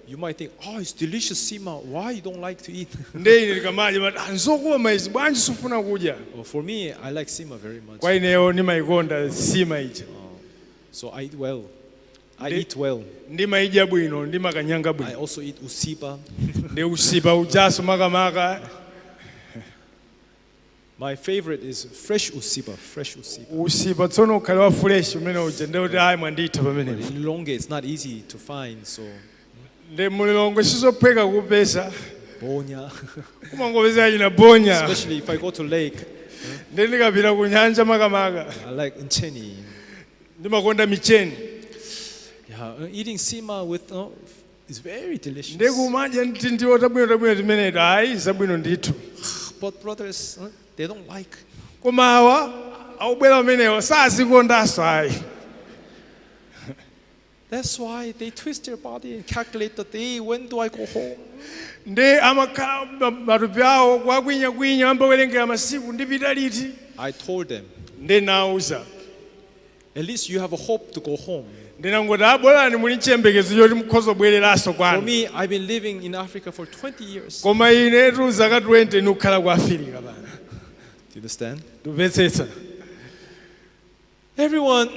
You might think, oh, it's delicious Sima. Why you don't like to eat? Ndi ine ndikamadya mati nzokoma izi bwanji sifuna kudya. Well, for me, I like Sima very much. Kwa ineyo ndimayikonda nsima ija. So I eat well. I eat well. Ndimayidya bwino, ndimakanyanga I bwino. also eat usiba. Ndi usipa ujaso makamaka. My favorite is fresh usiba. Fresh usiba. Usipa tsono ukhale wa fresh umene uja ndi kuti ayi mwanditha pamene. In Lilongwe, it's not easy to find. So Ndi mulilongwe sizophweka kupeza. bonya, Kumangopeza china bonya. especially if I go to lake. Ndi ndikapita ku nyanja makamaka. I like ncheni. Ndimakonda micheni. Yeah, eating sima with is very delicious. Ndi kumadya ndi ndiwo tabwino timeneto ayi zabwino ndithu. But brothers, they don't like. Koma awa aubwera pamenewo sazikondanso ayi. That's why they twist their body and calculate the day. When do I go home? Ndi amakhala matupi awo kwakwinyakwinya ambawerengera masiku ndipita liti. I told them, Ndi nauza. at least you have a hope to go home. Ndinangoti abwerani muli chiyembekezo choti mukhoza kubwereranso For kwanu. me, I've been living in Africa for 20 years. Do Koma inetu zaka 20 ndikukhala ku Afirika pano. you understand? Ndimvetsetsa. Everyone,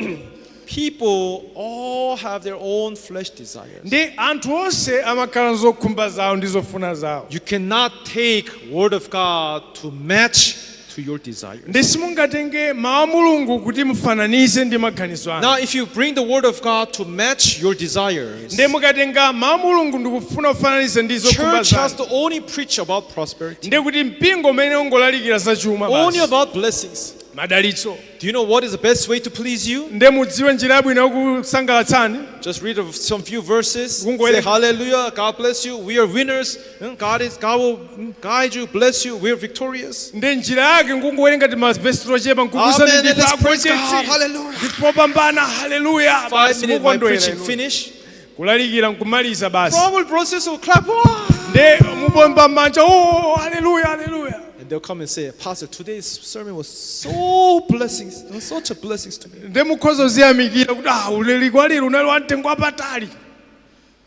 people all have their own flesh desires. Ndi anthu onse amakhala zokhumba zawo ndi zofuna zawo. You cannot take word of God to match to your desires. Ndi simungatenge mawu a Mulungu kuti mufananize ndi maganizo anu. Now, if you bring the word of God to match your desires, Ndi mukatenga mawu a Mulungu ndikufuna kufananiza ndi zokhumba church has zanu. to only preach about prosperity, Ndi kuti mpingo umene ungolalikira za chuma only basi. about blessings. Madalitso. Do you know what is the best way to please you? Ndi mudziwe njira yabwino yokusangalatsani. Just read some few verses. Mungu Say ele- hallelujah, God bless you. We are winners. God will guide you, bless you. We are victorious. Ndi njira yake nkungowerenga ti mavesi tochepa nkukuza Amen. ndi And let's praise God. ndipakwetesi. Hallelujah. Ndipopambana haleluya. 5 Basi minutes my mukondwera preaching inu. finish. Kulalikira nkumaliza basi. Probably brothers will clap. "Wow." Ndi mupomba manja oh haleluya haleluya. And they'll come and say, Pastor, today's sermon was so blessings. It was such a blessings to me. Ndi mukhoza uziyamikira kuti uleliko aliro unali wamtengo wapatali.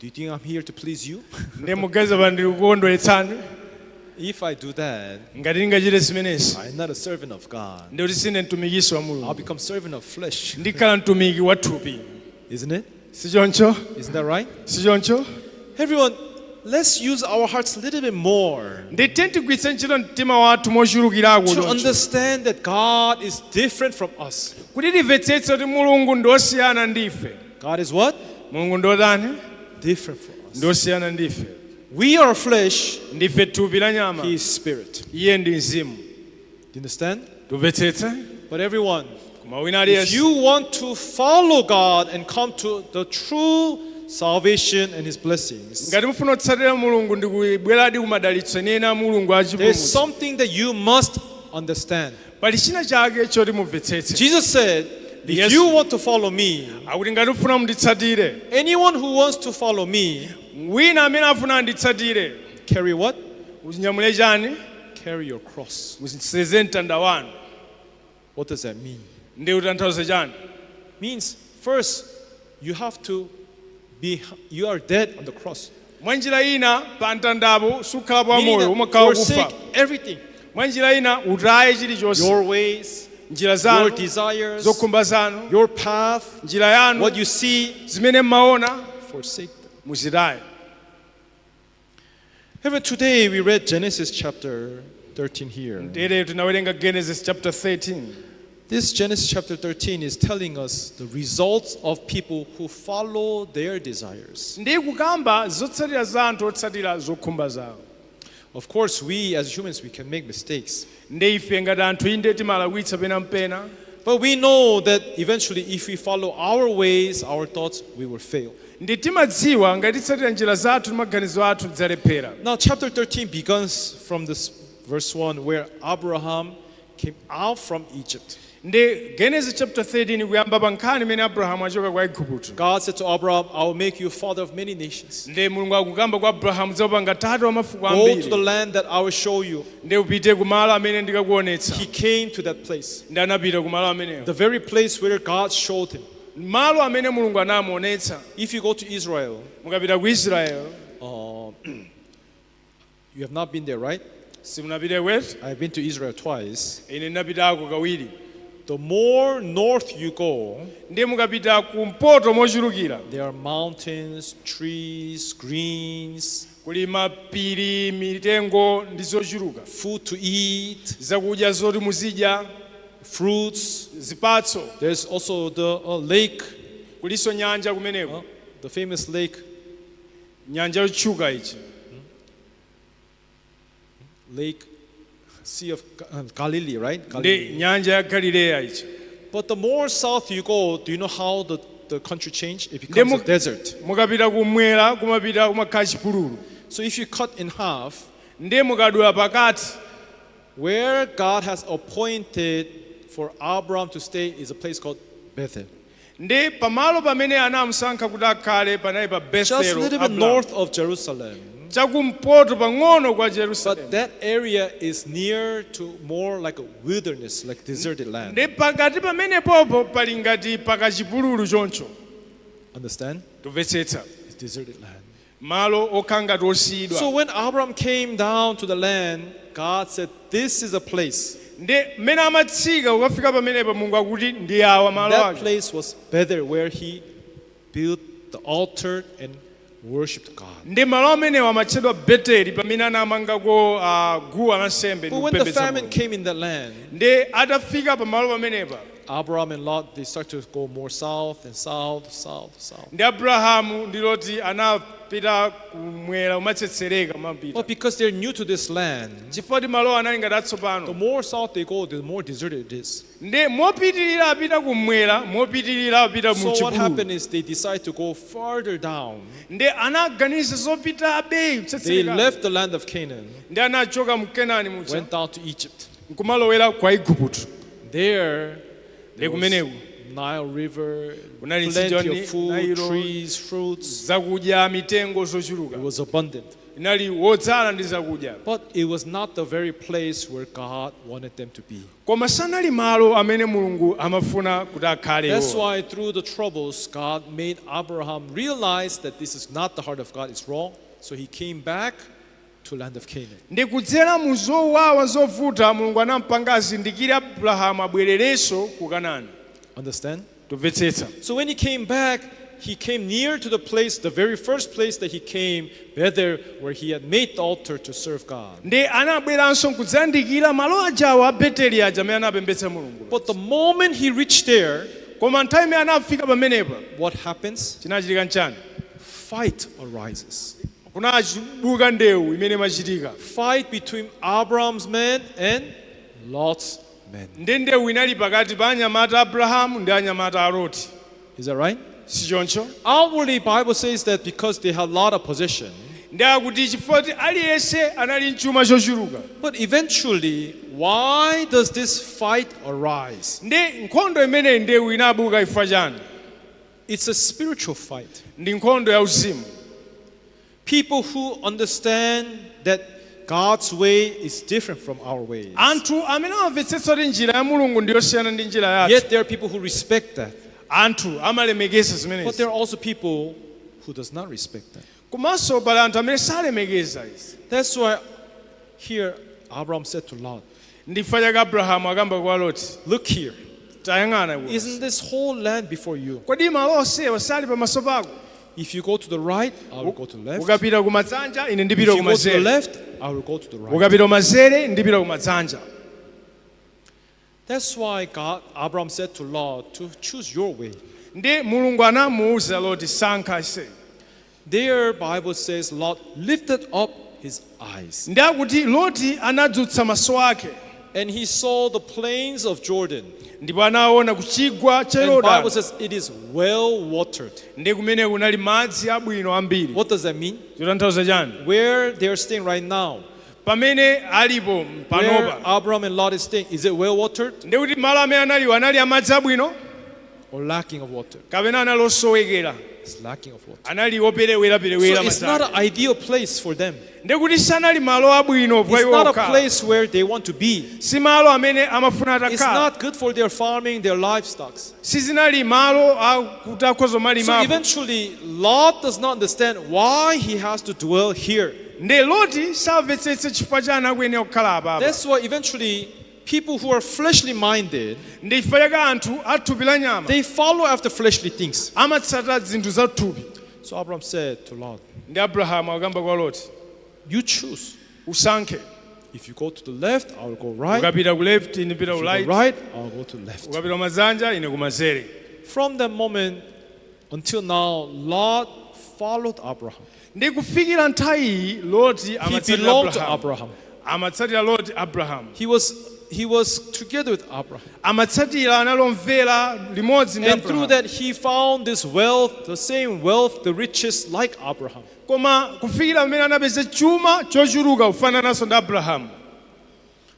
Do you think I'm here to please you? Ndi mugeza pa ndiri kukondweretsani. If I do that, Ngati ndingachite zimenezi. I'm not a servant of God. Ndi kuti sine mtumikisi wa I'll Mulungu. become servant of flesh. Ndikhala mtumiki wa thupi. Isn't it? Sichoncho? Isn't that right? Sichoncho? Everyone, let's use our hearts a little bit more Ndi tigwiritse ntchito mtima wathu mochulukirako to choncho. understand that God is different from us. Kuti timvetsetse kuti Mulungu ndi osiyana ndife. God is what? Mulungu ndi otani? Different from Ndi us. osiyana ndife. We are flesh, Ndife thupi la nyama. He is spirit. Iye ndi mzimu. Do you understand? Tumvetsetse? But everyone, Koma wina if aliyense. you want to follow God and come to the true salvation and His blessings, Ngati mufuna kutsatira Mulungu ndi kubweradi kumadalitso ena a Mulungu there's achipulumutso. something that you must understand. pali china chake choti mumvetsetse. Jesus said, if Yes. you want to follow me, akuti ngati ufuna munditsatire, anyone who wants to follow me, wina amene afuna anditsatire carry what? uzinyamule chani? Carry your cross. Museze mtanda wanu. What does that mean? Ndi utanthauza chani? Means first, you have to you are dead on the cross. Mwa njira ina pa mtandapo sukhala pa Meaning moyo that umakhala forsake kufa. everything. Mwa njira ina utaye chilichonse. Your ways, Njira your zanu, desires, zokhumba zanu, your path, njira yanu, what you see, zimene mmaona forsake them. muzitaye. Even today we read Genesis chapter 13 here. Tere tinawerenga Genesis chapter 13. This Genesis chapter 13 is telling us the results of people who follow their desires. Ndi kukamba zotsatira za anthu otsatira zokhumba zawo. Of course, we as humans, we can make mistakes. Ndi ife ngati anthu inde timalakwitsa pena. But we know that eventually if we follow our ways, our thoughts, we will fail. Ndi timadziwa ngati titsatira njira zathu ndi maganizo athu tidzalephera. Now chapter 13 begins from this verse 1 where Abraham came out from Egypt. Ndi Genesis chapter 13 kuyamba pa nkhani imene Abrahamu achoka kwa Igupto. God said to Abraham, I will make you a father of many nations. Ndi Mulungu akukamba kwa Abrahamu dzapanga tatu wa mafuko Go to the ambiri. land that I will show you. Ndi upite kumalo amene ndikakuonetsa. He came to that place. Ndi anapita kumalo amenewo. The very place where God showed him. Malo amene Mulungu anamuonetsa. If you go to Israel, Mukapita ku Israel, you have not been there, right? simunapite kweti? I've been to Israel twice. Ine ndinapitako kawiri. The more north you go, Ndi mukapita kumpoto mochulukira. there are mountains, trees, greens, Kuli mapiri, mitengo ndi zochuluka. food to eat, Zakudya zoti muzidya, fruits. zipatso. There's also the lake, Kuliso nyanja kumeneko. the famous lake, Nyanja yotchuka ichi. Sea of Galilee, right? Ndi Galilee. nyanja ya Galileya ichi. But the more south you go, do you know how the country changed? It becomes a desert. Mukapita kumwera kumapita kumakhala chipululu. So if you cut in half, Ndi mukadula pakati, where God has appointed for Abraham to stay is a place called Bethel. ndi pamalo pamene anamusankha kuti akhale panali pa Just a Bethel little bit Abrahamu. north of Jerusalem. Chakumpoto pang'ono kwa But Jerusalem. that area is near to more like a wilderness, like deserted land. Ndi pakati pamenepopo pali ngati pakachipululu choncho. Understand? Tumvetsetsa. It's deserted land. Malo okhala ngati osiyidwa. So when Abraham came down to the land, God said, this is a place. Ndi mmene amatsika ukafika pamenepo Mulungu akuti ndi awa malo That ake. place was Bethel, where he built the altar and worshipped God. Ndi malo amenewo amatchedwa Beteli pamene anamangako guwa lansembe But when the famine came in the land, ndi atafika pamalo pamenepa Abraham and Lot, they started to go more south and south. ndi Abrahamu ndi Loti anapita kumwera umatsetsereka mapita. But because they're new to this land, Chifukwa malo anali ngati the atsopano. more south they go, the more deserted it is. Ndi mopitirira apita kumwera, mopitirira apita mu So what happened chipululu. is they decided to go farther down. Ndi anaganiza zopita abe They kutsetsereka. left the land of Canaan, Ndi anachoka mu Kenani mucha. went down to Egypt. Nkumalowera kwa Igupto. There was Kumeneko. Nile River, Kunali plenty Sidoni, of food, Nailo. trees, fruits. Zakudya mitengo It zochuluka. was abundant. Inali wodzala ndi zakudya. But it was not the very place where God wanted them to be. Koma sanali malo amene Mulungu amafuna kuti akhale That's iwo. why through the troubles, God made Abraham realize that this is not the heart of God, it's wrong. So he came back to land of Canaan. Ndi kudzera mu zowawa zovuta Mulungu anampanga azindikire Abrahamu abwererenso ku Kanaani. Understand? Tumvetsetsa. So when he came back, he came near to the place, the very first place that he came, Bethel, where he had made the altar to serve God. Ndi anabweranso kudzandikira malo ajawo a Beteli aja amene anapembedza Mulungu. But the moment he reached there, Koma nthawi imene anafika pamenepa what happens? chinachitika nchani? Fight arises. Kunachibuka ndewu imene imachitika. Fight between Abraham's men and Lot's men. Ndi ndewu inali pakati pa anyamata Abrahamu ndi anyamata a Loti. Is that right? Si choncho? Outwardly, Bible says that because they had a lot of possession, ndakuti chifukwa aliyense anali mchuma chochuluka. But eventually, why does this fight arise? Ndi nkhondo imeneyi ndiye inabuka chifukwa chani? It's a spiritual fight. Ndi nkhondo ya uzimu. People who understand that God's way is different from our ways. Anthu amene amvetsetsa kuti njira ya Mulungu ndiyosiyana ndi njira yathu. Yet there are people who respect that. Anthu amalemekeza But zimenezi. there are also people who does not respect that. Komanso pali anthu amene salemekeza izi. That's why here Abraham said to Lot, Ndifanya chake Abrahamu akamba kwa Loti, look here. tayang'ana iwe. Isn't this whole land before you? Kodi malo onsewa sali pamaso pako? If you go to the right, I will go to the left. Ukapita kumadzanja ine If ndipita you go to the kumanzere. left, I will go to the right. Ukapita kumanzere ndipita kumadzanja. That's why Abraham said to Lot to choose your way. Ndi Mulungu anamuwuza Loti sankha ise. There Bible says Lot lifted up his eyes Ndakuti Loti anadzutsa maso ake and he saw the plains of Jordan. ndipo anaona kuchigwa cha And the Bible Yorodani. says it is well watered. Ndi kumene kunali madzi abwino ambiri. What does that mean? Zotanthauza chani? Where they are staying right now, Pamene alipo where panopa. Abraham and Lot is staying, is it well watered Ndikuti malo amene analiwo anali amadzi abwino or lacking of water? kapena anali osowekera. It's lacking of water. Anali operewera So it's not madzi. an ideal place for them. Ndikuti sanali malo abwino It's not a okhala. place where they want to be. Si malo amene amafuna It's atakhala. not good for their farming, their livestock. Sizinali malo akuti akhoza So malimapo. eventually, Lot does not understand why he has to dwell here. Ndi Loti samvetsetse chifukwa chani akuyenera kukhala apapa. That's why eventually, people who are fleshly minded, Ndi chifukwa chake anthu athupi la nyama they follow after fleshly things. amatsata zinthu za thupi. So Abraham said to Lot, Ndi Abrahamu akamba kwa Loti, you choose. usankhe. If you go to the left, I will go right. Ukapita ku left ine pita If ku you right. go right, I will go to left. Ukapita kumadzanja ine kumanzere. From that moment until now, Lot followed Abraham. Ndi kufikira nthawi iyi Loti He amatsatira belonged to Abrahamu. Abraham. Amatsatira Loti Abrahamu. He was together with Abraham. Amatsatira analomvera limodzi ndi And through Abrahamu. that, he found this wealth, the same wealth, the riches like Abraham. Koma kufikira pamene anapeza chuma chochuluka kufanananso ndi Abrahamu.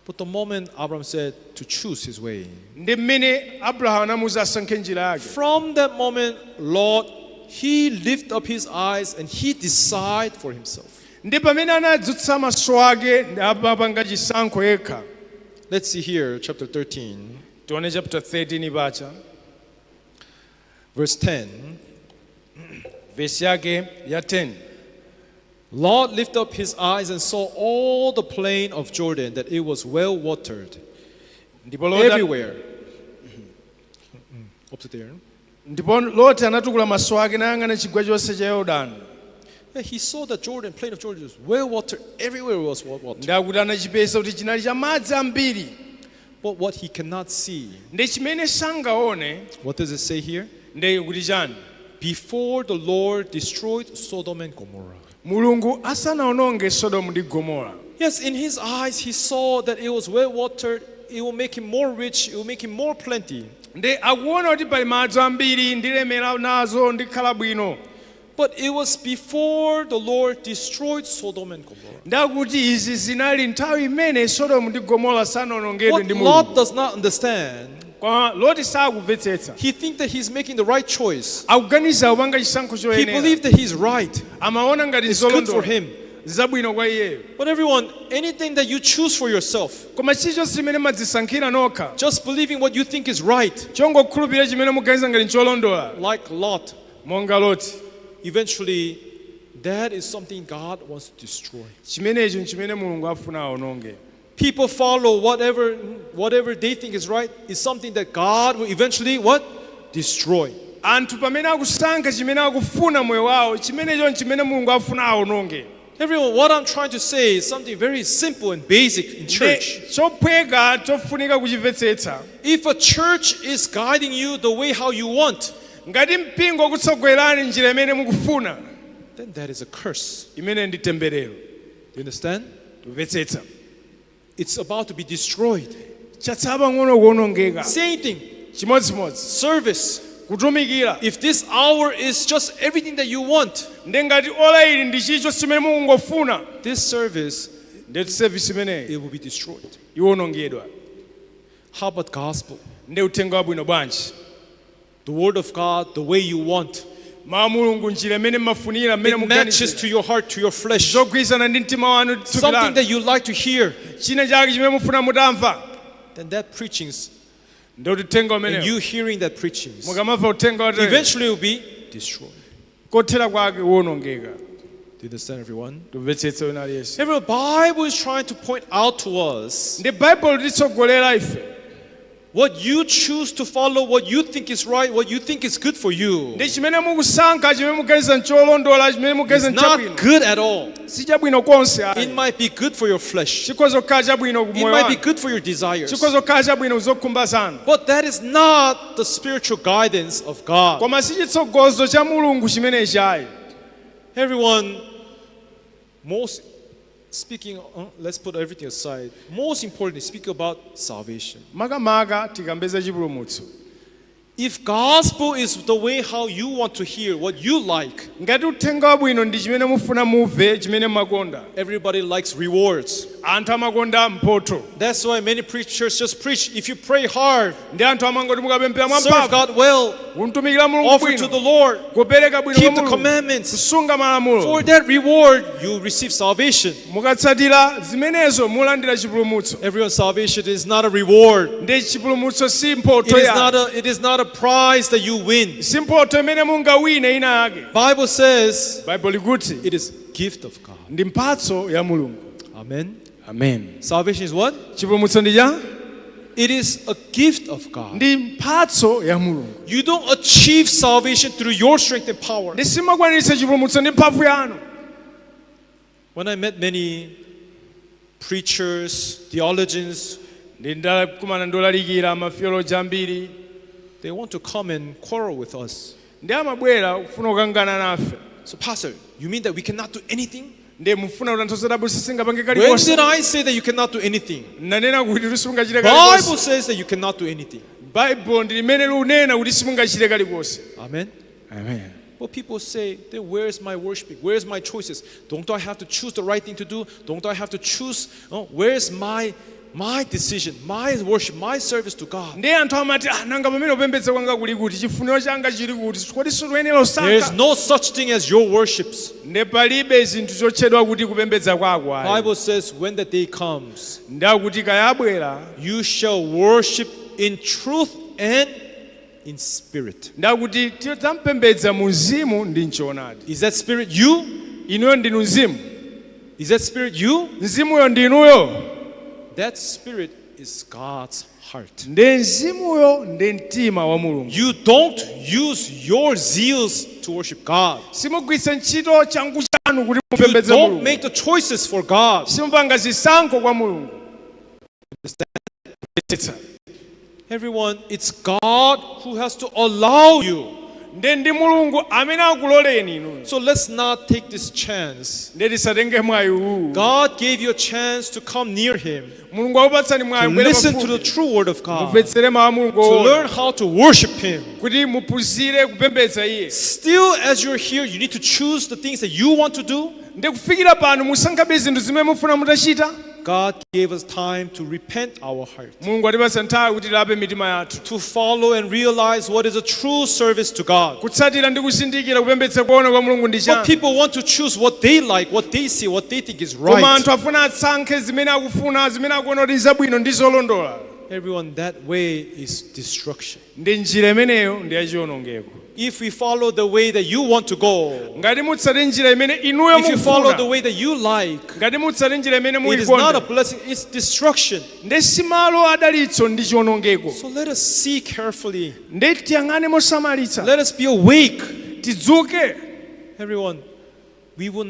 But the moment Abraham said to choose his way, Ndi mmene Abrahamu anamuwuza asankhe njira yake. from that moment, Lord, he lifted up his eyes and he decided for himself. Ndi pamene anadzutsa maso ake ndi apanga chisankho yekha. Let's see here, chapter 13, Tione chapter 13 pacha. verse 10. Verse yake ya 10. Lot lifted up his eyes and saw all the plain of Jordan, that it was well watered Ndipo Loti everywhere. Up to there. ndipo Loti anatukula maso ake nayang'ana chigwa chonse cha Yorodani. Yeah, he saw that Jordan, plain of Jordan, was well watered. Everywhere was well watered. Ndakuti anachipeza kuti chinali cha madzi ambiri. But what he cannot see, Ndi chimene sangaone what does it say here? ndi kuti chani? Before the Lord destroyed Sodom and Gomorrah. Mulungu asanaononge Sodomu ndi Gomora. Yes, in his eyes he saw that it was well watered. It will make him more rich. It will make him more plenty. Ndi akuona kuti pali madzi ambiri ndilemera nazo ndikhala bwino. But it was before the Lord destroyed Sodom and Gomorrah. Ndakuti izi zinali nthawi imene Sodomu ndi Gomora sanaonongedwe What ndi Lot Mulungu. does not understand, Koma Loti sakumvetsetsa. he thinks that he's making the right choice. Akuganiza kupanga chisankho He choyenera. believes that he's right. Amaona ngati It's good for zolondola. him. Zabwino kwa iyeyo. But everyone, anything that you choose for yourself, Koma chilichonse chimene madzisankhira nokha. just believing what you think is right, Chongokhulupirira chimene muganiza ngati cholondola. like Lot, Monga Loti. eventually that is something God wants to destroy. Chimenecho nchimene Mulungu afuna aononge. People follow whatever they think is right is something that God will eventually what? Destroy. Anthu pamene akusankha chimene akufuna moyo wawo, chimenecho nchimene Mulungu afuna aononge. Everyone, what I'm trying to say is something very simple and basic in church. Chophweka chofunika kuchimvetsetsa. If a church is guiding you the way how you want, Ngati mpingo ukutsogolerani njira imene mukufuna, then that is a curse. imene ndi temberero. You understand? Kumvetsetsa. It's about to be destroyed. Chatsapa ng'ono kuonongeka. Same thing. Chimodzimodzi. Service. kutumikira If this hour is just everything that you want, ndi ngati ola ili ndi chicho chimene mukungofuna this service, ndi service imeneyi it will be destroyed. iwonongedwa. How about gospel? ndi uthenga wabwino bwanji The word of God, the way you want. mawu mulungu njira imene mmafunira mmene It matches muganizira to your heart, to your flesh. zogwirizana ndi mtima wanu thupi Something lanu that you like to hear. china chake chimene mufuna mutamva Then that preachings, ndi uthenga and umenewo you hearing that preachings, mukamva uthenga wa eventually will be destroyed. kothera kwake uwonongeka. Do you understand, everyone? tumvetsetse wina aliyense. Every Bible is trying to point out to us ndi baibulo litsogolera ife what you choose to follow, what you think is right, what you think is good for you. ndi chimene mukusankha chimene muganiza ncholondola chimene muganiza It's not nchabwino good at all. si chabwino konse It might be good for your flesh. chikhoza kukhala chabwino It kumoyo might be wanu good for your desires. chikhoza kukhala chabwino kuzokhumba zanu But that is not the spiritual guidance of God. koma si chitsogozo cha mulungu chimenechi ayi. Everyone, speaking, let's put everything aside. Most importantly, speak about salvation. makamaka tikambeza chipulumutso. If gospel is the way how you want to hear, what you like, ngati uthenga wabwino ndi chimene mufuna mumve chimene mmakonda everybody likes rewards. anthu amakonda mphotho That's why many preachers just preach. If you pray hard, ndi anthu amangoti mukapemphera serve mwamphamvu God well, kumtumikira mulungu offer to the bwino Lord, kupereka bwino keep kwa the mulungu commandments. kusunga malamulo For that reward, you receive salvation. mukatsatira zimenezo mulandira chipulumutso. Everyone's salvation is not a reward. ndi chipulumutso si mphotho ya It is not a prize that you win. si mphotho imene mungawine ina yake. Bible says baibulo likuti it is gift of God. ndi mphatso ya mulungu. Amen. amen. Salvation is what? chipulumutso ndi cha It is a gift of God. ndi mphatso ya mulungu. You don't achieve salvation through your strength and power. ndi simakwanitsa chipulumutso ndi mphamvu yanu. When I met many preachers, theologians, ndi ndakumana ndolalikira matheology ambiri they want to come and quarrel with us. ndi amabwera kufuna kukangana nafe. So, Pastor, you mean that we cannot do anything? ndi mufuna kutanthauza kuti sisingapange When kalikonse. did I say that you cannot do anything? nanena kuti tisingachite Bible kalikonse. says that you cannot do anything. baibulo ndi limene lunena kuti simungachite kalikonse. Amen. amen. But people say, then where's my worshiping? Where's my choices? Don't I have to choose the right thing to do? Don't I have to choose? Oh, where's my decision, my worship, my service to God? ndi anthu amati nanga pamene upembedza kwanga kuli kuti chifuniro changa chili kuti kodi sikuyenera There is usankha. no such thing as your worships. ndi palibe zinthu zotchedwa kuti kupembedza kwako ayi. Bible says when the day comes, ndakuti kayabwera you shall worship in truth and in spirit. ndakuti tidzampembedza mu mzimu ndi mchoonadi. Is that spirit you? inuyo ndinu mzimu. Is that spirit you? mzimuyo ndinuyo. That spirit is God's heart. ndi mzimuyo ndi mtima wa mulungu. You don't use your zeals to worship God. simugwiritsa ntchito changu chanu kuti You mupembedze don't mulungu. make the choices for God. simupanga zisankho kwa mulungu. Everyone, it's God who has to allow you. ndi mulungu amene akuloleni inu. So let's not take this chance. ndi tisatenge mwayi uwu. God gave you a chance to come near Him, mulungu akupatsani to mwayi mbwere listen to the pafupi. true word of God, to mumvetsere mawu a mulungu learn owona. how to worship Him. kuti muphunzire kupembedza iye. Still, as you're here, you need to choose the things that you want to do. ndi kufikira pano musankhabe zinthu zimene mufuna mutachita. God gave us time to repent our heart, mulungu atipatsa nthawi kuti tilape mitima yathu. to follow and realize what is a true service to God. kutsatira ndi kuzindikira kupembedza kuona kwa mulungu ndi But chani. people want to choose what they like, what they see, what they think is koma right. anthu afuna atsankhe zimene akufuna zimene akuona kuti zabwino ndi zolondola. Everyone, that way is destruction. ndi njira imeneyo ndi yachiwonongeko. If we follow the way that you want to go, ngati mutsate njira imene inuyo if you follow the mukufuna. way that you like, ngati mutsate njira imene it is not a muyikonda. blessing, it's destruction. ndi simalo adalitso ndi chiwonongeko. So let us see carefully. ndi tiyang'ane mosamalitsa. Let us be awake. tidzuke. Everyone, we will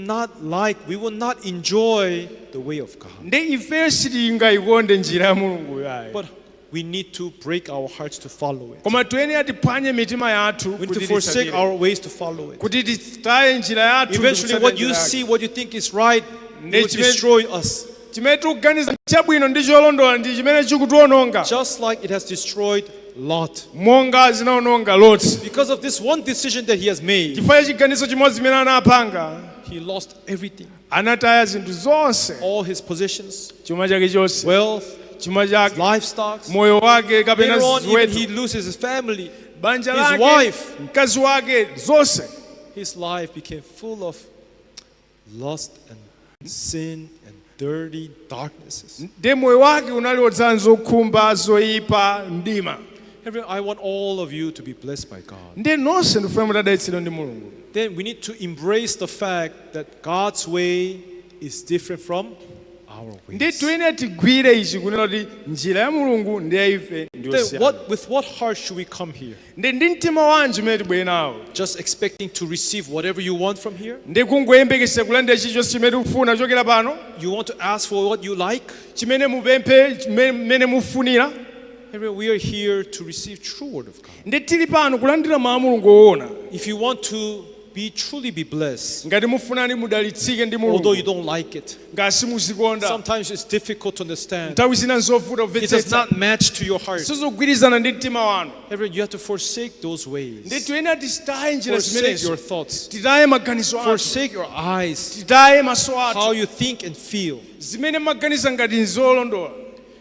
not enjoy the way of God. ndi ife sitingayikonde njira ya mulungu yayi. But we need to break our hearts to follow it. koma tiyenera tiphwanye mitima yathu We need to kuti forsake titsatire. our ways to follow it. kuti titaye njira yathu. Eventually, ndi what kutsatira you njira yake. see, what you think is right, will Ndi destroy us. chimene tikuganiza chabwino ndi cholondola ndi chimene chikutiwononga. Just like it has destroyed Lot. monga zinawononga Loti. Because of this one decision that he has made, chifukwa cha chiganizo chimodzi chimene anapanga, he lost everything. anataya zinthu zonse, All his possessions, chuma chake chonse, wealth, chuma chake, livestock. moyo wake kapena Later on, even he ziweto, loses his family. banja his lake, wife. mkazi wake, zonse. His life became full of lust and sin and dirty darknesses. Ndiye moyo wake unali wodzala zokhumba, zoyipa, mdima. I want all of you to be blessed by God. Ndiye nonse ndifuna mutadalitsidwa ndi Mulungu. Then we need to embrace the fact that God's way is different from our Ndiye ways. tiyenera tigwire ichi kunena kuti njira ya Mulungu ndi ya ife ndi Then yosiyana. with what heart should we come here? Ndiye ndi mtima wanji umene tibwere nawo. Just expecting to receive whatever you want from here? Ndiye kungoyembekeza kulandira chilichonse chimene ukufuna kuchokera pano, You want to ask for what you like? chimene mupemphe, chimene mufunira. We are here to receive true word of God. Ndiye tili pano kulandira mawu a Mulungu woona. If you want to truly be blessed, Ngati mufunani mudalitsike ndi although you Mulungu, don't like it, ngati simuzikonda, sometimes it's difficult to understand. nthawi zina nzovuta It does kumvetsetsa, not match to your heart. sizogwirizana ndi mtima wanu. You have to forsake those ways. Ndiye tiyenera tisitaye njira Forsake your zimenezo, thoughts. titaye maganizo athu, Forsake your eyes. titaye maso How athu, you think and feel. zimene maganiza ngati nzolondola,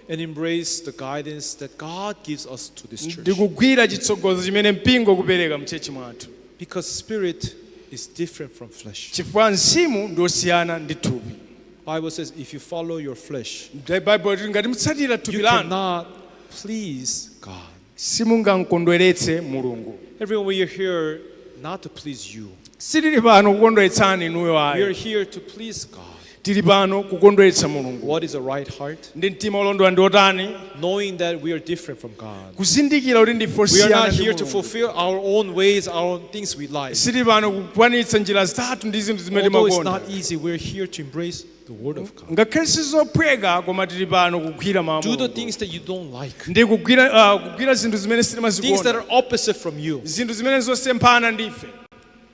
And embrace the guidance that God gives us to this church. ndikugwira chitsogozo chimene mpingo ukupereka mchechi mwathu. Because spirit is different from flesh. Chifukwa mzimu ndi osiyana ndi thupi. Bible says if you follow your flesh, Bible kuti ngati mutsatira thupi you lanu, cannot please God. simungamkondweretse Mulungu. Everyone, we are here not to please you. Sitili pano kukondweretsani inuyo We are ayi, here to please God. tili pano kukondweretsa Mulungu. What is a right heart? Ndi mtima olondola ndi otani? Knowing that we are different from God. Kuzindikira kuti ndife We are osiyana not ndi here to Mulungu. fulfill our own ways, our own things we like. Sitili pano kukwanitsa njira zitatu ndi zinthu zimene Although it's timakonda. not easy, we're here to embrace the word of God. Ngakhale sizophweka, koma tili pano kugwira mawu a Do the Mulungu. things that you don't like. Ndi kugwira zinthu zimene Things that sitimazikonda, are opposite from you. zinthu zimene zosemphana ndife.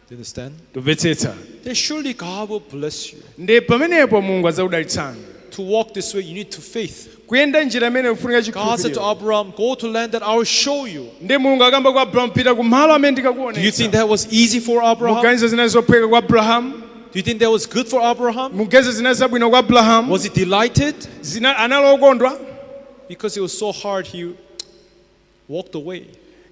You understand? Tumvetsetsa. Then surely God will bless you. Ndi pamenepo Mulungu adzakudalitsani. To walk this way, you need to faith. Kuyenda njira imene ufunika God said to chikhulupiriro. Abraham, go to land that I will show you. Ndi Mulungu akamba kwa Abrahamu, pita ku malo amene Do you ndikakuonetsa. think that was easy for Abraham? Muganiza zinali zophweka kwa Abrahamu? Do you think that was good for Abraham? Muganiza zinali zabwino kwa Abrahamu? Was he delighted? Anali okondwa? Because it was so hard, he walked away.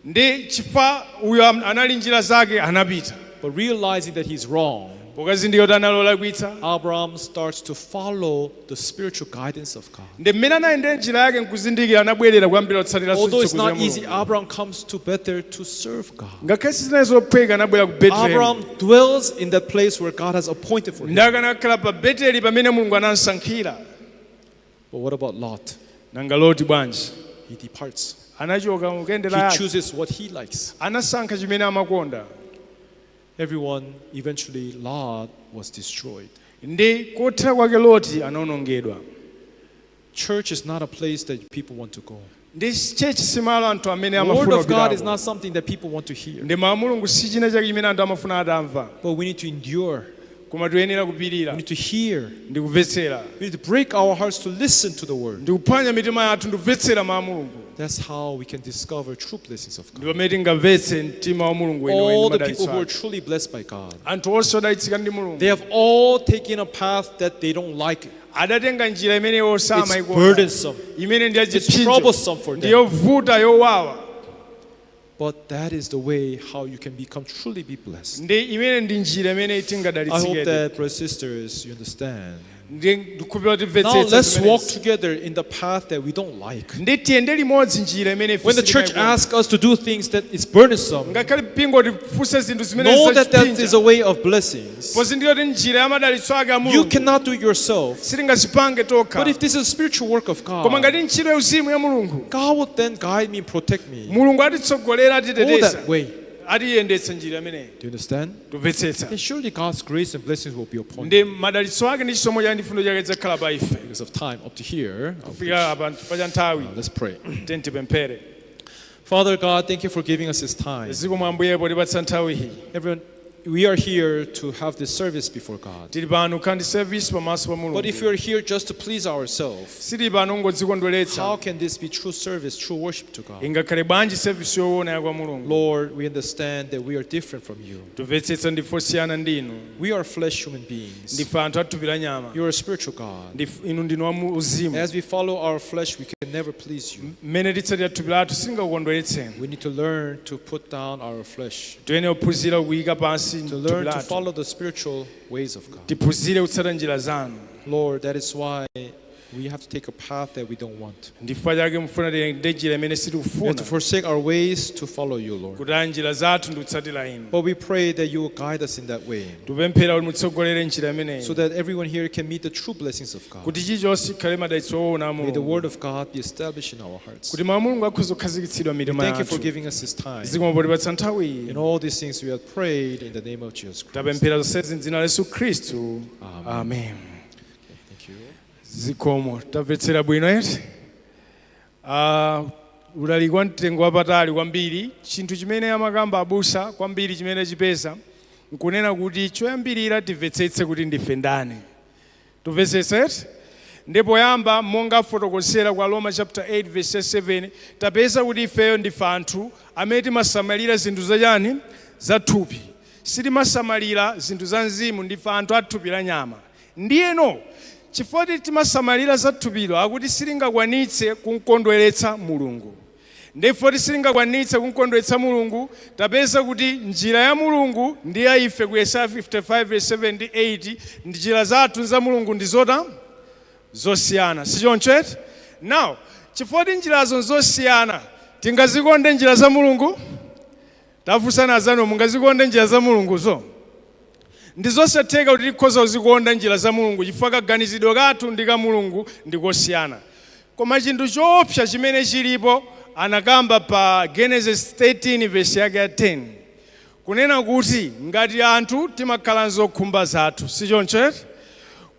Ndi chifukwa uyo anali njira zake anapita. But realizing that he's wrong, Ukazindikira kuti anali olakwitsa. Abraham starts to follow the spiritual guidance of God. Ndi mmene anayendera njira yake nkuzindikira anabwerera kuyambira kutsatira Although it's zitsogozo not za easy, Mulungu. Abraham comes to Bethel to serve God. Ngakhale sizinali zophweka anabwera ku Betelehemu. Abraham dwells in that place where God has appointed for him. Ndi akanakhala pa Beteli pamene Mulungu anamusankhira. But what about Lot? Nanga Loti bwanji? He departs. Anachoka mukendera He yake. chooses what he likes. Anasankha chimene amakonda. Everyone, eventually, Lot was destroyed. Ndi kothera kwake Loti anawonongedwa. Church is not a place that people want to go. Ndi chechi simalo anthu amene The word amafuna of God is kupitako. not something that people want to hear. Ndi mawu a Mulungu si china chake chimene anthu amafuna atamva. But we need to endure. Koma tiyenera We kupirira. need to hear. Ndi kumvetsera. We need to break our hearts to listen to the word. Ndi kuphwanya mitima yathu ndi kumvetsera mawu a Mulungu. That's how we can discover true blessings of Ndi God. pamene tingamvetse mtima wa Mulungu All the weniweni people who are madalitso. truly blessed by God, Anthu onse odalitsika ndi Mulungu. they have all taken a path that they don't like. Adatenga njira imene yosama It's burdensome. imene ndi It's yachipsinjo. troublesome for Ndi them. yovuta yowawa. But that is the way how you can become truly be blessed. Ndi imene ndi njira imene I hope tingadalitsikedi. that, brothers and sisters, you understand. Ndi ndikupira kuti Now timvetsetse let's walk zimenezi. together in the path that we don't like. Ndi tiyende limodzi njira imene ife When the church sitimayikonda. asks us to do things that is burdensome, Ngakhale mpingo tifunse zinthu zimene know that that is a zachipinja. way of blessings. Pozindikira kuti njira ya madalitso ake a You Mulungu cannot do it yourself. sitingazipange tokha. But if this is a spiritual work of Koma God, ngati ntchito ya uzimu ya Mulungu, God will then guide me and protect me. Mulungu atitsogolera Go atiteteza. that way. Atiyendetsa njira imeneyi. Do you understand? Tumvetsetsa. And surely God's grace and blessings will be upon you. Ndi madalitso ake ndi chisomo chake ndi chifundo chake zidzakhala pa ife. Because of time, up to here, I'll preach. Kufika apa chifukwa cha nthawi. Let's pray. Tiyeni tipemphere. Father God, thank you for giving us this time. Zikomo Ambuye potipatsa nthawi iyi. Everyone, we are here to have this service before God. tili pano kandi service pamaso pa But if mulungu we are here just to please ourselves, sili pano ngodzikondweretsa how can this be true service, true worship to God? ingakhale bwanji service yoona ya kwa mulungu Lord, we understand that we are different from you. tumvetsetsa ndife osiyana ndinu We are flesh human beings. ndife anthu athupi la nyama You are a spiritual God. inu ndinu wa uzimu As we follow our flesh, we can never please you. mmene titsatira thupi lathu singakukondweretseni We need to learn to put down our flesh, tiyenera kuphunzira kuyika pansi to thupi learn to lathu follow the spiritual ways of God. tiphunzire kutsata njira zanu Lord, that is why we have to take a path that we don't want. ndifukwa chake mufuna tiyende njira imene We have sitikufuna to forsake our ways to follow you, Lord. kuti njira zathu ndikutsatira inu But we pray that you will guide us in that way, tupemphera kuti mutsogolere njira imeneyi so that everyone here can meet the true blessings of God. kuti chilichonse chikhale madalitso woona a May the mulungu word of God be established in our hearts. kuti mawu a mulungu akhoza kukhazikitsidwa We mitima thank you for yathu giving us this time. zikomo potipatsa nthawi iyi In all these things we have prayed in the name of Jesus Christ. tapemphera zonsezi m'dzina la Yesu Khristu amen Thank you. zikomo tamvetsera bwino eti ulaliki wa mtengo wapatali kwambiri chinthu chimene amakamba abusa kwambiri chimene chipeza nkunena kuti choyambirira timvetsetse kuti ndife ndani tumvetsetse eti ndipo yamba monga fotokozera kwa Roma chapter 8 verse 7 tapeza kuti ifeyo ndife anthu amene timasamalira zinthu zachani zathupi sitimasamalira zinthu za mzimu ndife anthu athupi la nyama ndiyeno chifukwa timasamalira zathupilo akuti sitingakwanitse kumkondweretsa mulungu ndipo sitingakwanitse kumkondweretsa mulungu tapeza kuti njira ya mulungu ndi ya ife ku Yesaya 55 verse 78 njira zathu za mulungu ndi zosiyana sichoncho eti now chifukwa njirazo zosiyana tingazikonde njira za mulungu tafunsana zanu mungazikonde njira za mulunguzo ndizosatheka kuti tikhoza kuzikonda njira za mulungu chifukwa kaganizidwe kathu ndi ka mulungu ndikosiyana koma chinthu choopsa chimene chilipo anakamba pa Genesis 13 verse yake ya 10 kunena kuti ngati anthu timakhala nzokhumba zathu sichoncho eti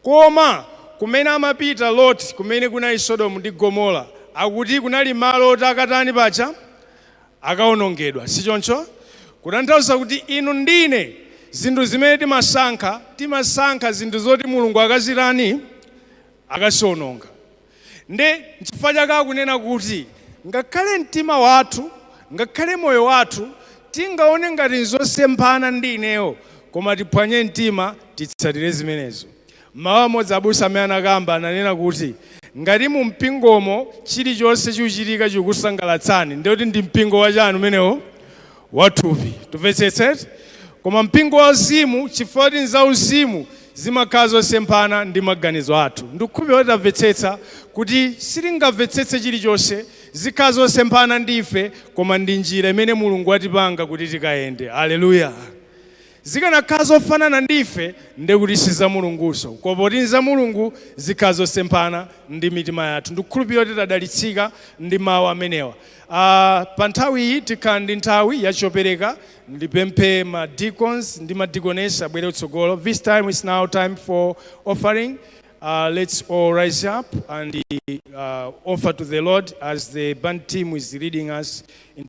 koma kumene amapita Loti kumene kunali Sodomu ndi Gomora akuti kunali malo oti akatani pacha akawonongedwa sichoncho kutanthauza kuti inu ndine zinthu zimene timasankha zinthu zoti mulungu akazitani akaziwononga nde n'chifukwa chake akunena kuti ngakhale mtima wathu ngakhale moyo wathu tingaone ngati nzosemphana ndi ineyo koma tiphwanye mtima titsatire zimenezo mawu amodzi abusa amene anakamba ananena kuti ngati mu mpingomo chilichonse chikuchitika chikukusangalatsani ndiyoti ndi mpingo wachanu umenewo wathupi tumvetsetse koma mpingo wauzimu chifukwa kuti nzauzimu zimakhala zosemphana ndi maganizo athu ndikukhulupirira kuti tamvetsetsa kuti sitingamvetsetse chilichonse zikhala zosemphana ndife koma ndi njira imene mulungu watipanga kuti tikayende haleluya zikanakhala zofanana ndife ndekuti si za mulunguso koma poti za mulungu zikhala zosemphana ndi mitima yathu ndikukhulupirira kuti tadalitsika ndi mawu amenewa pa nthawi iyi tikhala ndi nthawi yachopereka ndipemphe ma deacons ndi ma deaconess abwere kutsogolo. This time is now time for offering. Let's all rise up and offer to the Lord as the band team is leading us in